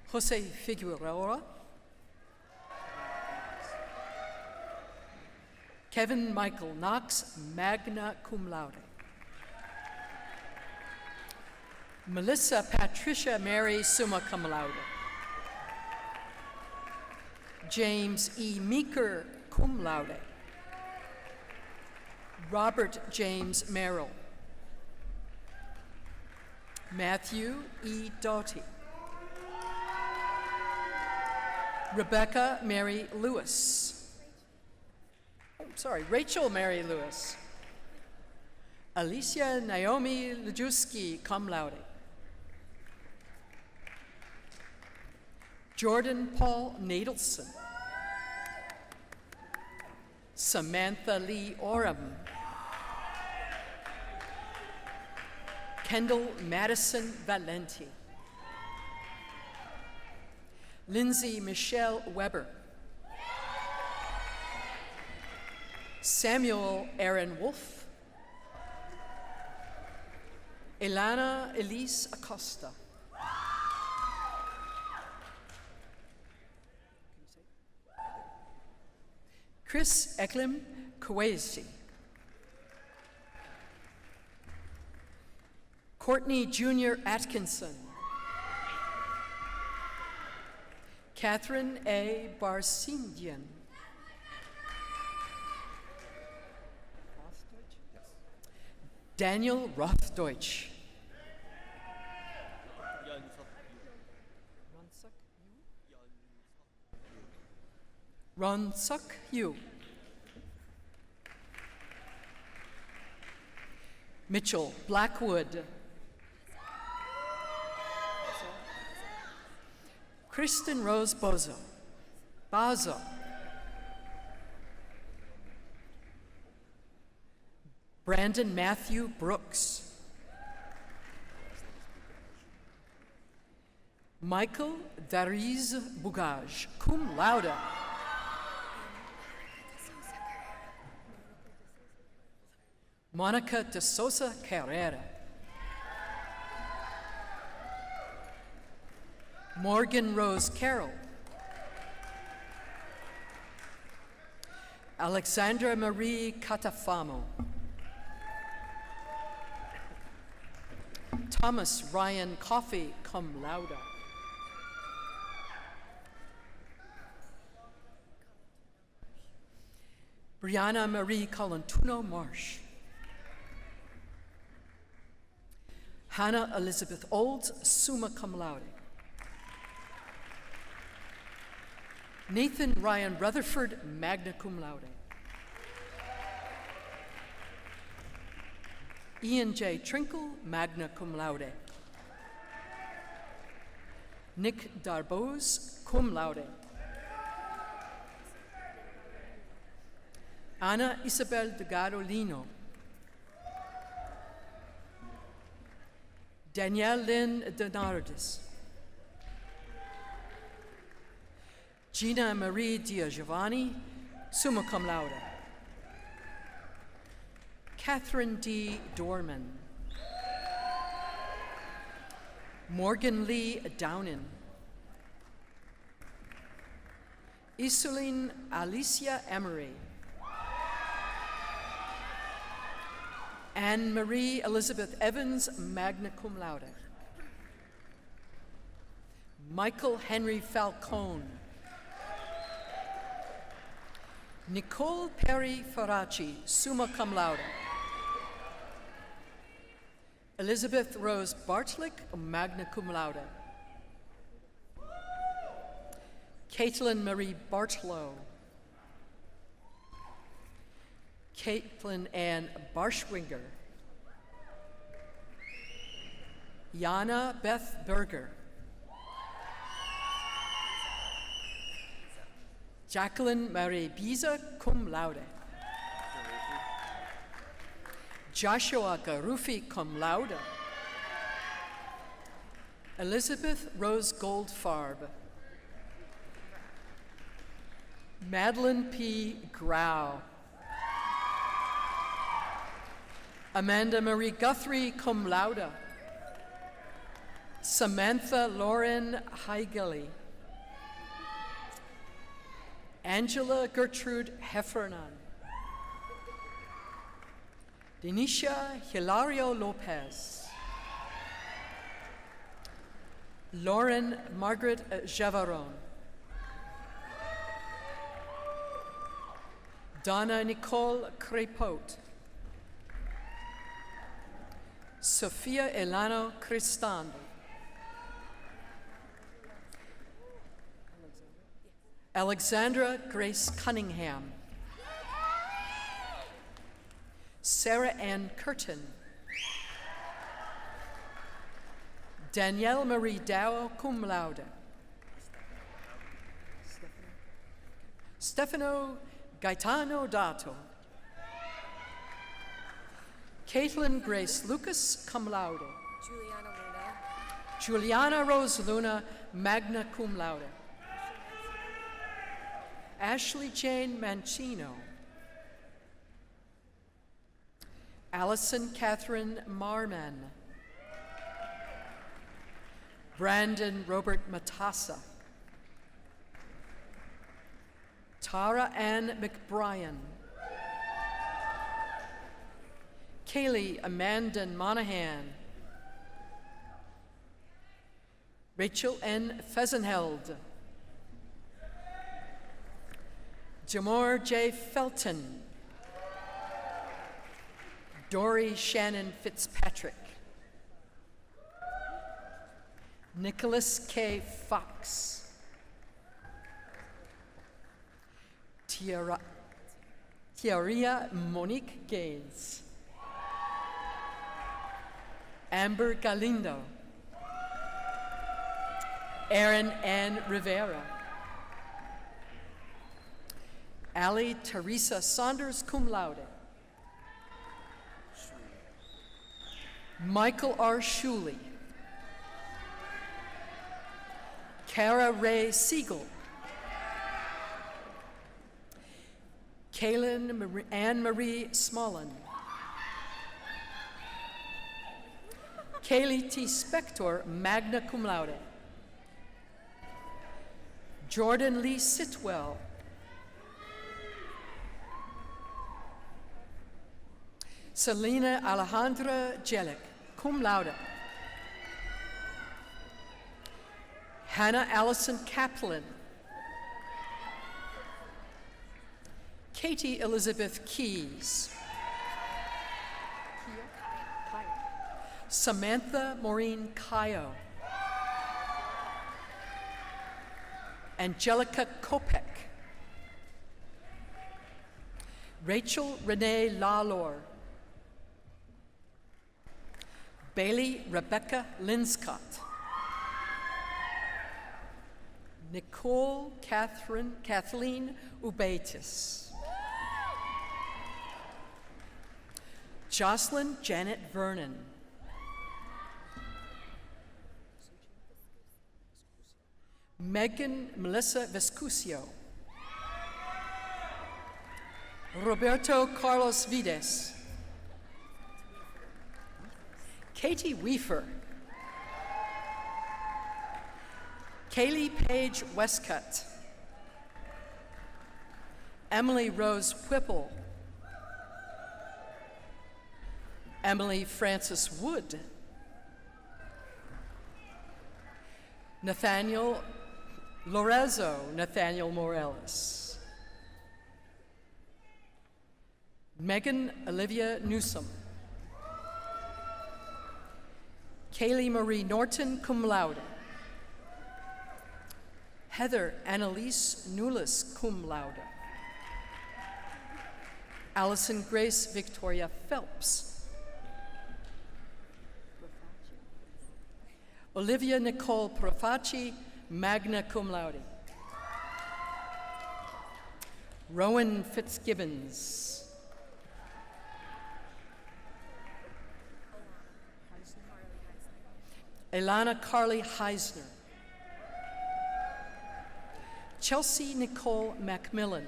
Jose Figueroa. Kevin Michael Knox, magna cum laude. Melissa Patricia Mary, summa cum laude. James E. Meeker, cum laude. Robert James Merrill. Matthew E. Doughty. Rebecca Mary Lewis. Rachel Mary Lewis. Alicia Naomi Lejewski, cum laude. Jordan Paul Nadelson. Samantha Lee Oram. Kendall Madison Valenti. Lindsay Michelle Weber. Samuel Aaron Wolf. Elana Elise Acosta. Chris Eklem Kwesi. Courtney Jr. Atkinson. Catherine A. Barsindian. Daniel Rothdeutsch. Ron Suk Yu. Mitchell Blackwood. Kristen Rose Bozo. Bazo. Brandon Matthew Brooks. Michael Dariz Bugaj, cum laude. Monica de Sosa Carrera. Morgan Rose Carroll. Alexandra Marie Catafamo. Thomas Ryan Coffey, cum laude. Brianna Marie Colantuno Marsh. Hannah Elizabeth Olds, summa cum laude. Nathan Ryan Rutherford, magna cum laude. Ian J. Trinkle, magna cum laude. Nick Darboz, cum laude. Ana Isabel Delgado Lino. Danielle Lynn Donardis. Gina Marie Dia Giovanni, summa cum laude. Catherine D. Dorman. Morgan Lee Downin. Isolene Alicia Emery. Anne Marie Elizabeth Evans, magna cum laude. Michael Henry Falcone. Nicole Perry Faraci, summa cum laude. Elizabeth Rose Bartlick, magna cum laude. Caitlin Marie Bartlow. Caitlin Ann Barschwinger. Yana Beth Berger. Jacqueline Marie Biza, cum laude. Joshua Garufi, cum laude. Elizabeth Rose Goldfarb. Madeline P. Grau. Amanda Marie Guthrie, cum laude. Samantha Lauren Heigeli. Angela Gertrude Heffernan. Denisha Hilario Lopez. Lauren Margaret Javaron. Donna Nicole Crepote. Sophia Elano Cristando. Alexandra Grace Cunningham. Sarah Ann Curtin. Danielle Marie Dow, cum laude. Stefano Gaetano Dato. Caitlin Grace Lucas, cum laude. Juliana Rose Luna, magna cum laude. Ashley Jane Mancino. Allison Catherine Marman. Brandon Robert Matassa. Tara Ann McBrien. Kaylee Amanda Monahan. Rachel N. Fesenheld. Jamor J. Felton. Dory Shannon Fitzpatrick. Nicholas K. Fox. Tiaria Monique Gaines. Amber Galindo. Erin Ann Rivera. Ali Teresa Saunders, cum laude. Michael R. Shuley. Kara Ray Siegel. Kaylin Anne Marie Smolin. Kaylee T. Spector, magna cum laude. Jordan Lee Sitwell. Selena Alejandra Jelic, cum laude. Hannah Allison Kaplan. Katie Elizabeth Keys. Samantha Maureen Kayo. Angelica Kopek. Rachel Renee Lalor. Bailey Rebecca Linscott. Nicole Kathleen Ubaitis. Jocelyn Janet Vernon. Megan Melissa Vescucio. Roberto Carlos Vides. Katie Weafer. Kaylee Page Westcott. Emily Rose Whipple. Emily Francis Wood. Nathaniel Lorenzo Nathaniel Morales. Megan Olivia Newsom. Kaylee Marie Norton, cum laude. Heather Annalise Nulis, cum laude. Allison Grace Victoria Phelps. Olivia Nicole Profaci, magna cum laude. Rowan Fitzgibbons. Ilana Carly Heisner. Chelsea Nicole Macmillan.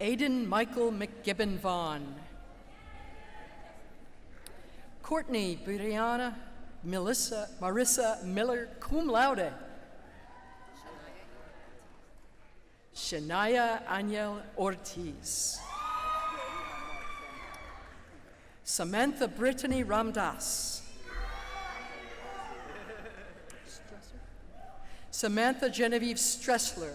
Aidan Michael McGibbon Vaughn. Courtney Brianna Marissa Miller, cum laude. Shania Aniel Ortiz. Samantha Brittany Ramdas. Samantha Genevieve Stressler.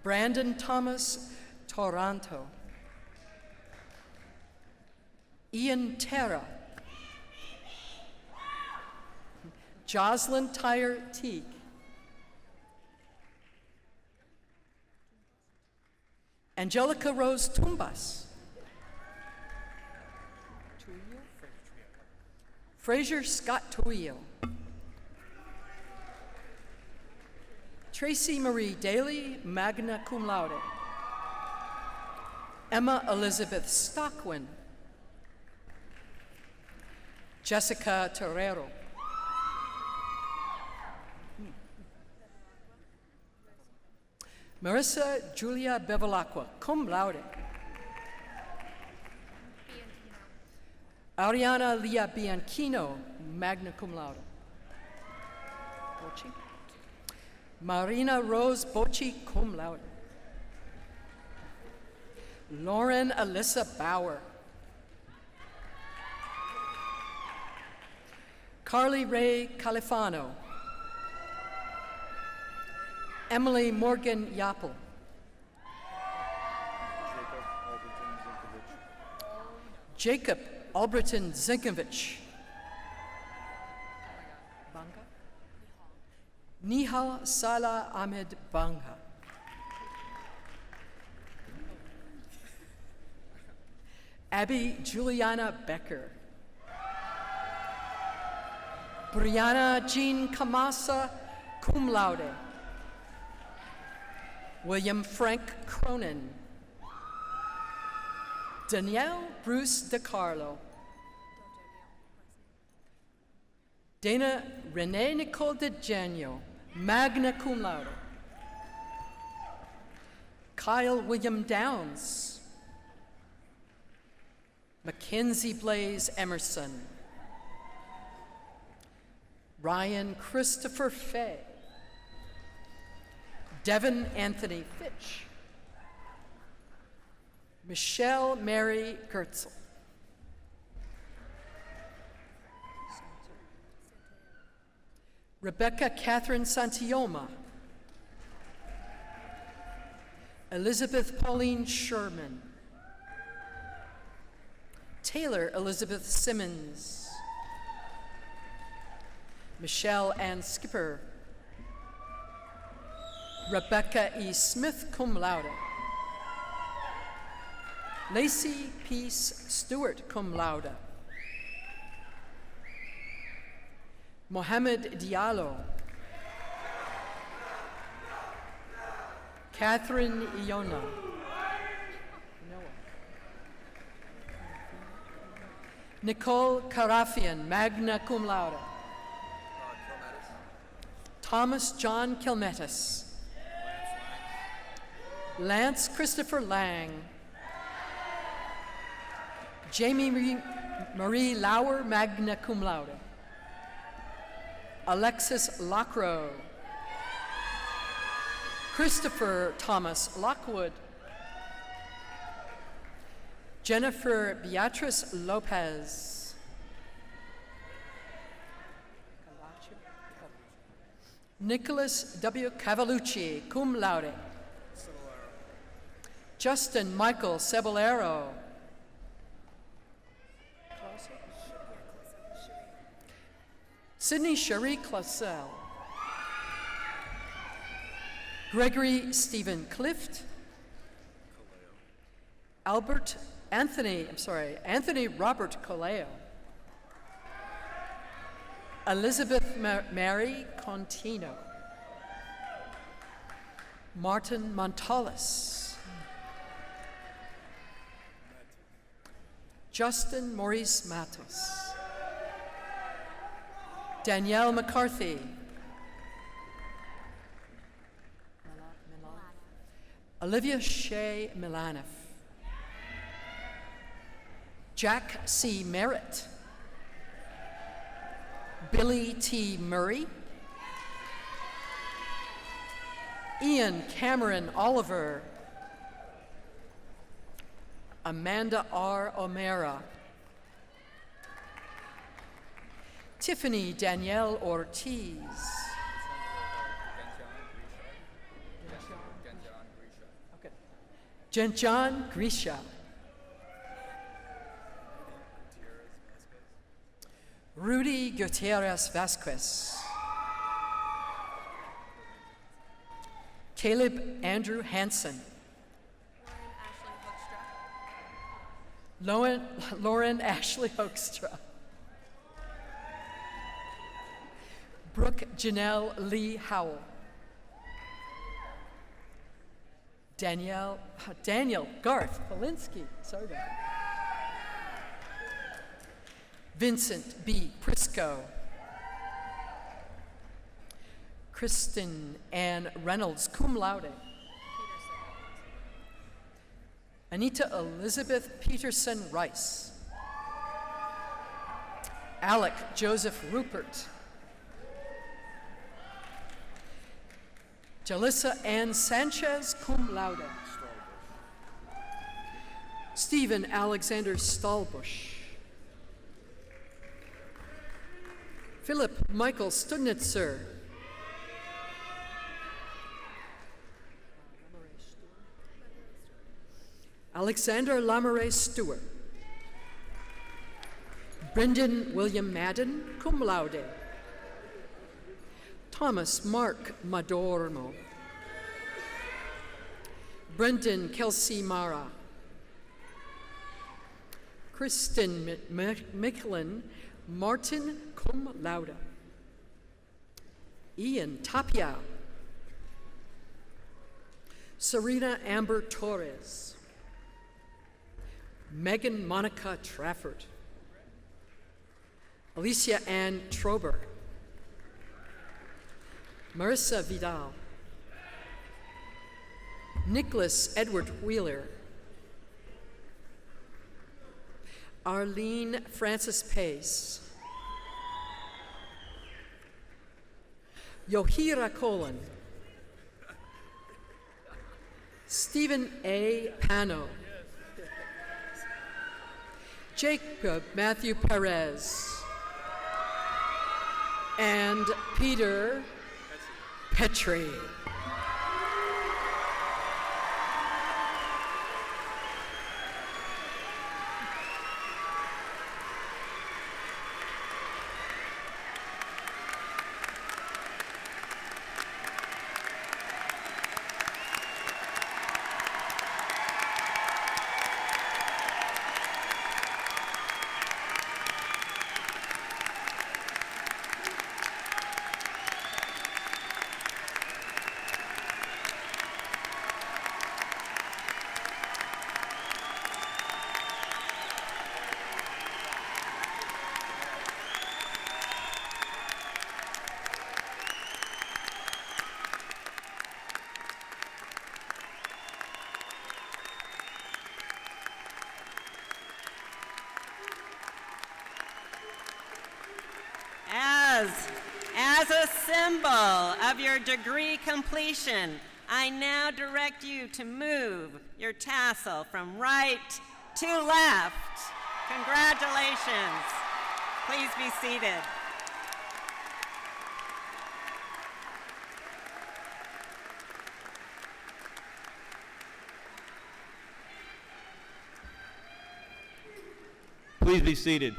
Brandon Thomas Toronto. Ian Terra. Jocelyn Tyre Teague. Angelica Rose Tumbas. Fraser Scott Tuillo. Tracy Marie Daly, magna cum laude. Emma Elizabeth Stockwin. Jessica Torrero. Marissa Julia Bevilacqua, cum laude. Ariana Lia Bianchino, magna cum laude. Bocci. Marina Rose Bocci, cum laude. Lauren Alyssa Bauer. Carly Ray Califano. Emily Morgan Yappel. Jacob Alberton Zinkovich. Nihal Salah Ahmed Banga. Abby Juliana Becker. Brianna Jean Kamasa, cum laude. William Frank Cronin. Danielle Bruce DeCarlo. Dana Renee Nicole DeGenio, magna cum laude. Kyle William Downs. Mackenzie Blaze Emerson. Ryan Christopher Fay. Devin Anthony Fitch. Michelle Mary Gertzel. Rebecca Catherine Santioma, Elizabeth Pauline Sherman, Taylor Elizabeth Simmons, Michelle Ann Skipper, Rebecca E. Smith, cum laude, Lacey Peace Stewart, cum laude, Mohammed Diallo, Catherine Iona, Nicole Carafian, magna cum laude, Thomas John Kilmetis, Lance Christopher Lang, Jamie Marie Lauer, magna cum laude, Alexis Lockrow, Christopher Thomas Lockwood, Jennifer Beatrice Lopez, Nicholas W. Cavalucci, cum laude, Justin Michael Cebollero, Sydney Cherie Clausel, Gregory Stephen Clift, Anthony Robert Coleo, Elizabeth Mary Contino, Martin Montalis, Justin Maurice Matos, Danielle McCarthy, Olivia Shea Milanoff, Jack C. Merritt, Billy T. Murray, Ian Cameron Oliver, Amanda R. O'Mara, Tiffany Danielle Ortiz, Genjan Grisha, Rudy Gutierrez Vasquez, Caleb Andrew Hansen, Lauren Ashley Hoekstra, Brooke Janelle Lee Howell, Daniel Garth Polinsky, sorry about that. Vincent B. Prisco, Kristen Ann Reynolds, cum laude, Anita Elizabeth Peterson Rice, Alec Joseph Rupert, Jalissa Ann Sanchez, cum laude, Stephen Alexander Stahlbusch, Philip Michael Studnitzer, Alexander Lamaray Stewart, Brendan William Madden, cum laude, Thomas Mark Madormo, Brendan Kelsey Mara, Kristen Micklin, Martin cum laude, Ian Tapia, Serena Amber Torres, Megan Monica Trafford, Alicia Ann Trober, Marissa Vidal, Nicholas Edward Wheeler, Arlene Francis Pace, Yohira Colon, Stephen A. Pano, Jacob Matthew Perez, and Peter Petrie. As a symbol of your degree completion, I now direct you to move your tassel from right to left. Congratulations. Please be seated. Please be seated.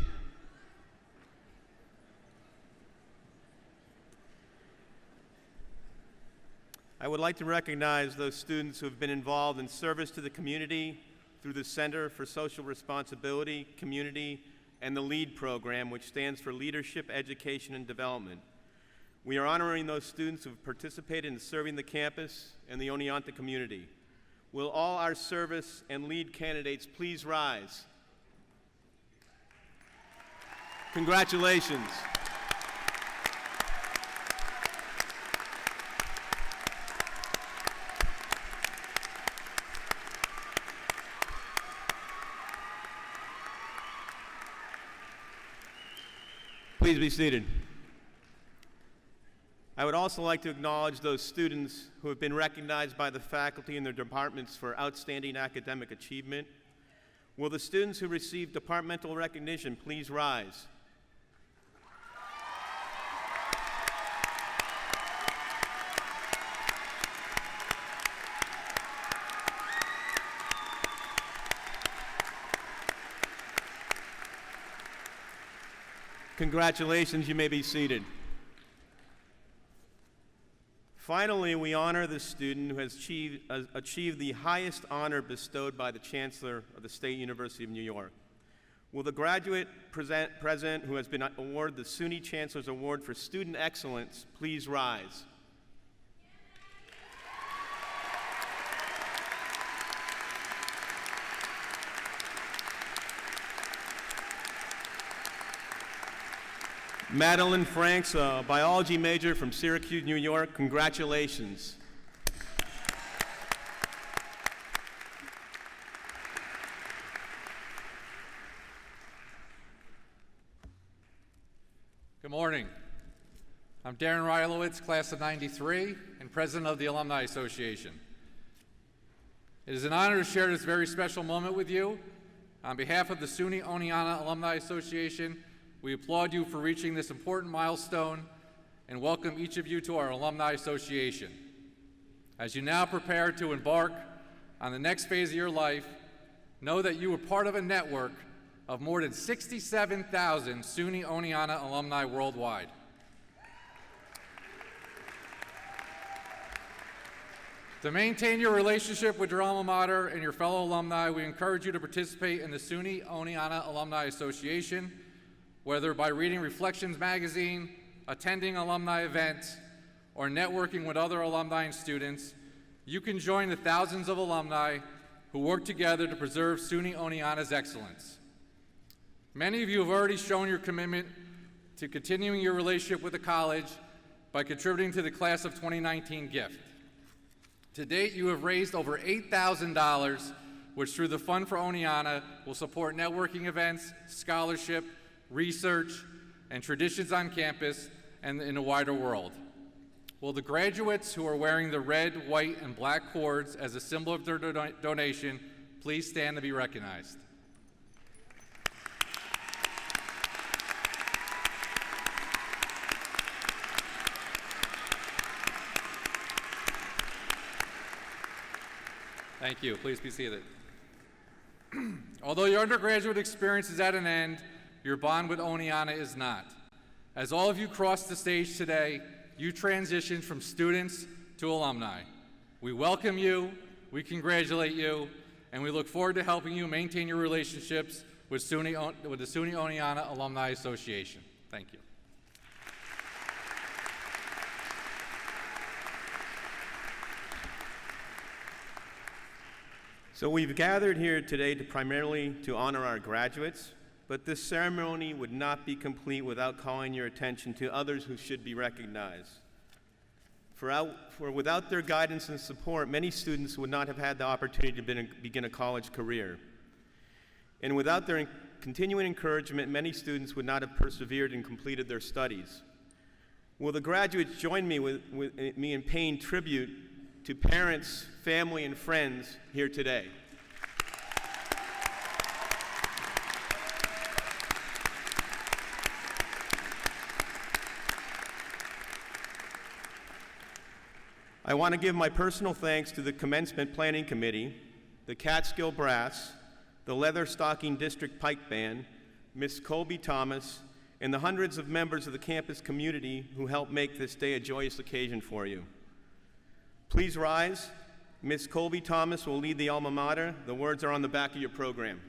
I would like to recognize those students who have been involved in service to the community through the Center for Social Responsibility, Community, and the LEAD program, which stands for Leadership, Education, and Development. We are honoring those students who have participated in serving the campus and the Oneonta community. Will all our service and LEAD candidates please rise? Congratulations. Please be seated. I would also like to acknowledge those students who have been recognized by the faculty and their departments for outstanding academic achievement. Will the students who received departmental recognition please rise? Congratulations, you may be seated. Finally, we honor the student who has achieved the highest honor bestowed by the Chancellor of the State University of New York. Will the graduate president who has been awarded the SUNY Chancellor's Award for Student Excellence please rise? Madeline Franks, a biology major from Syracuse, New York, congratulations. Good morning. I'm Darren Rylowitz, class of '93, and president of the Alumni Association. It is an honor to share this very special moment with you. On behalf of the SUNY Oneonta Alumni Association, we applaud you for reaching this important milestone and welcome each of you to our Alumni Association. As you now prepare to embark on the next phase of your life, know that you are part of a network of more than 67,000 SUNY Oneonta alumni worldwide. To maintain your relationship with your alma mater and your fellow alumni, we encourage you to participate in the SUNY Oneonta Alumni Association, whether by reading Reflections magazine, attending alumni events, or networking with other alumni and students. You can join the thousands of alumni who work together to preserve SUNY Oneonta's excellence. Many of you have already shown your commitment to continuing your relationship with the college by contributing to the Class of 2019 gift. To date, you have raised over $8,000, which through the Fund for Oneonta will support networking events, scholarship, research, and traditions on campus and in the wider world. Will the graduates who are wearing the red, white, and black cords as a symbol of their donation please stand to be recognized? Thank you. Please be seated. Although your undergraduate experience is at an end, your bond with Oneonta is not. As all of you cross the stage today, you transition from students to alumni. We welcome you, we congratulate you, and we look forward to helping you maintain your relationships with the SUNY Oneonta Alumni Association. Thank you. So we've gathered here today primarily to honor our graduates, but this ceremony would not be complete without calling your attention to others who should be recognized. For without their guidance and support, many students would not have had the opportunity to begin a college career. And without their continuing encouragement, many students would not have persevered and completed their studies. Will the graduates join me with me in paying tribute to parents, family, and friends here today? I want to give my personal thanks to the Commencement Planning Committee, the Catskill Brass, the Leatherstocking District Pike Band, Miss Colby Thomas, and the hundreds of members of the campus community who helped make this day a joyous occasion for you. Please rise. Miss Colby Thomas will lead the alma mater. The words are on the back of your program.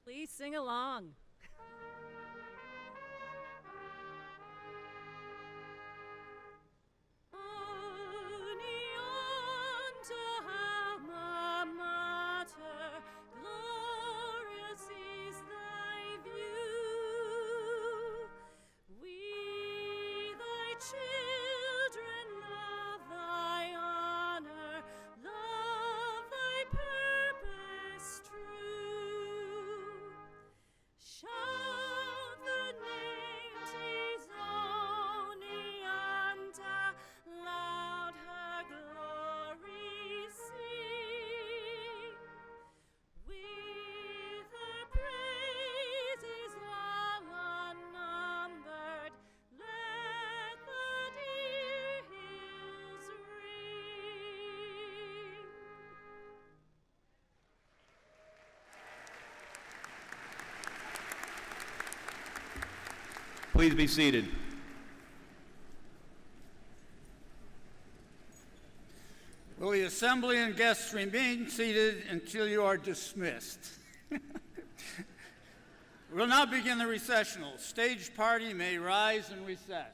Please sing along. Please be seated. Will the assembly and guests remain seated until you are dismissed? We'll now begin the recessional. Stage party may rise and recess.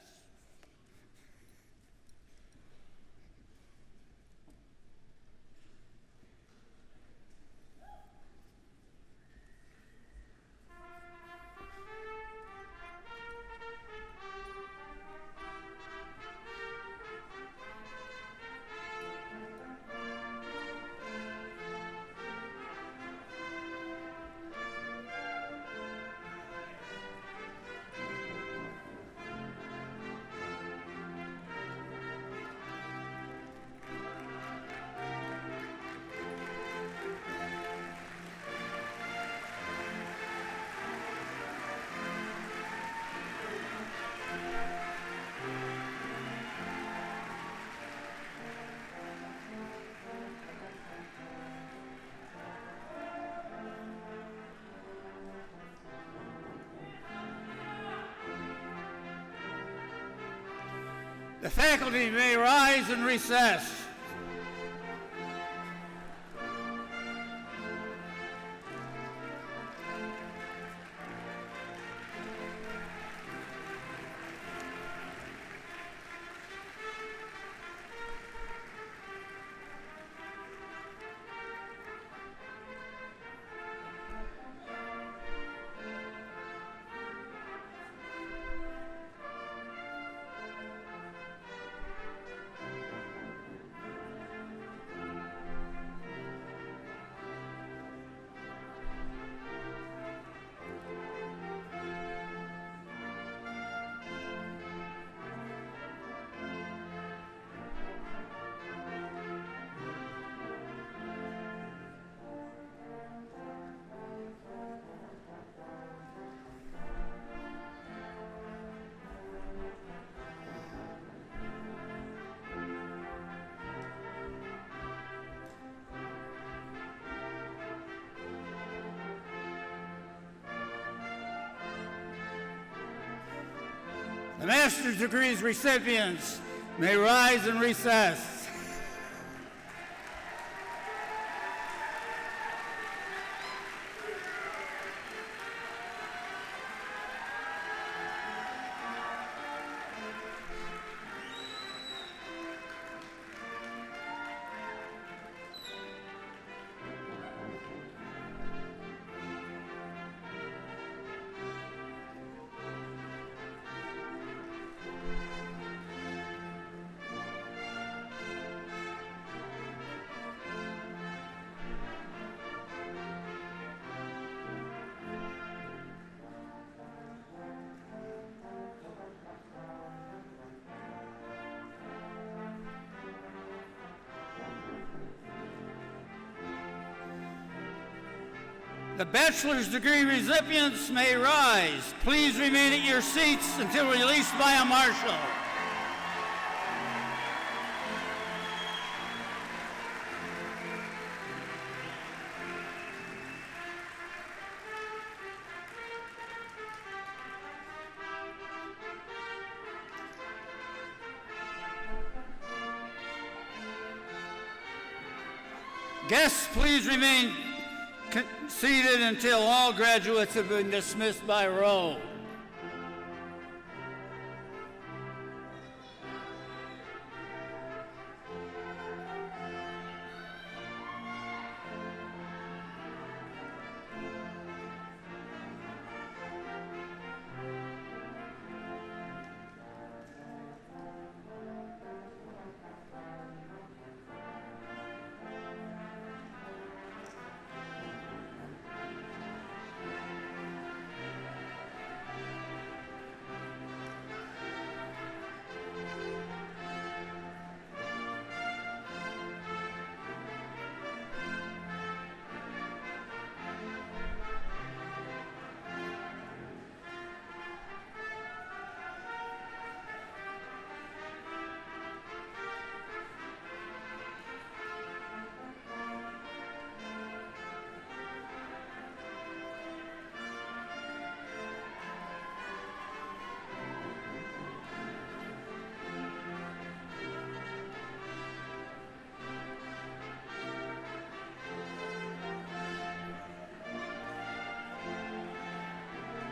The faculty may rise and recess. The master's degrees recipients may rise and recess. The bachelor's degree recipients may rise. Please remain at your seats until released by a marshal. Guests, please remain seated until all graduates have been dismissed by roll.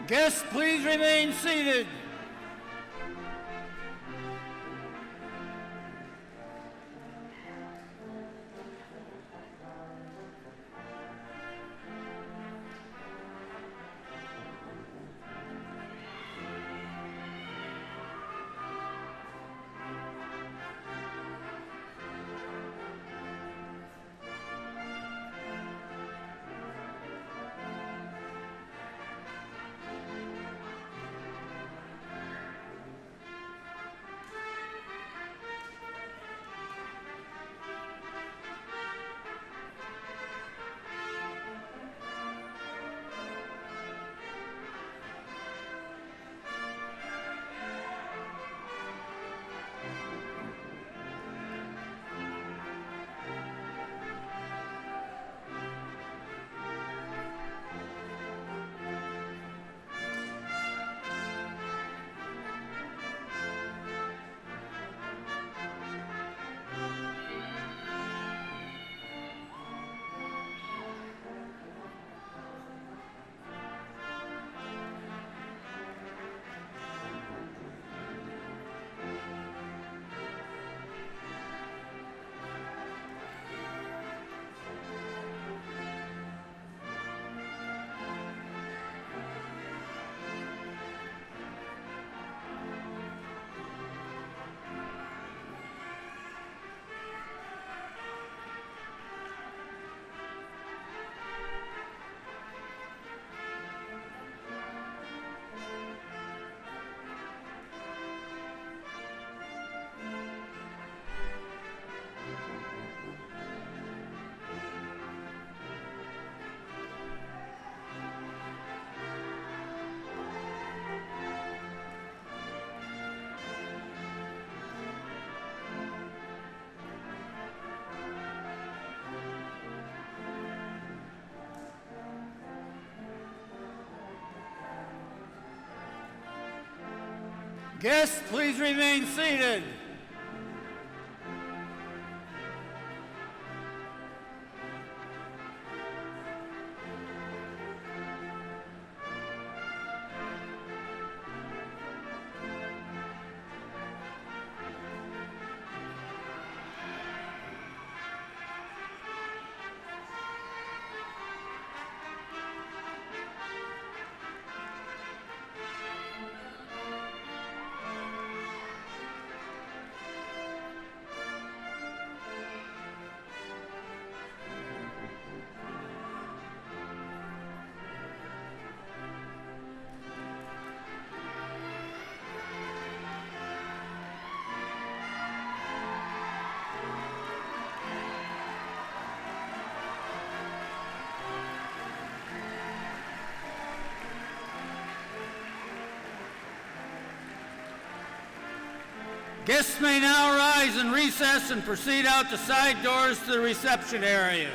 Guests, please remain seated. Guests, please remain seated. Guests may now rise and recess and proceed out the side doors to the reception areas.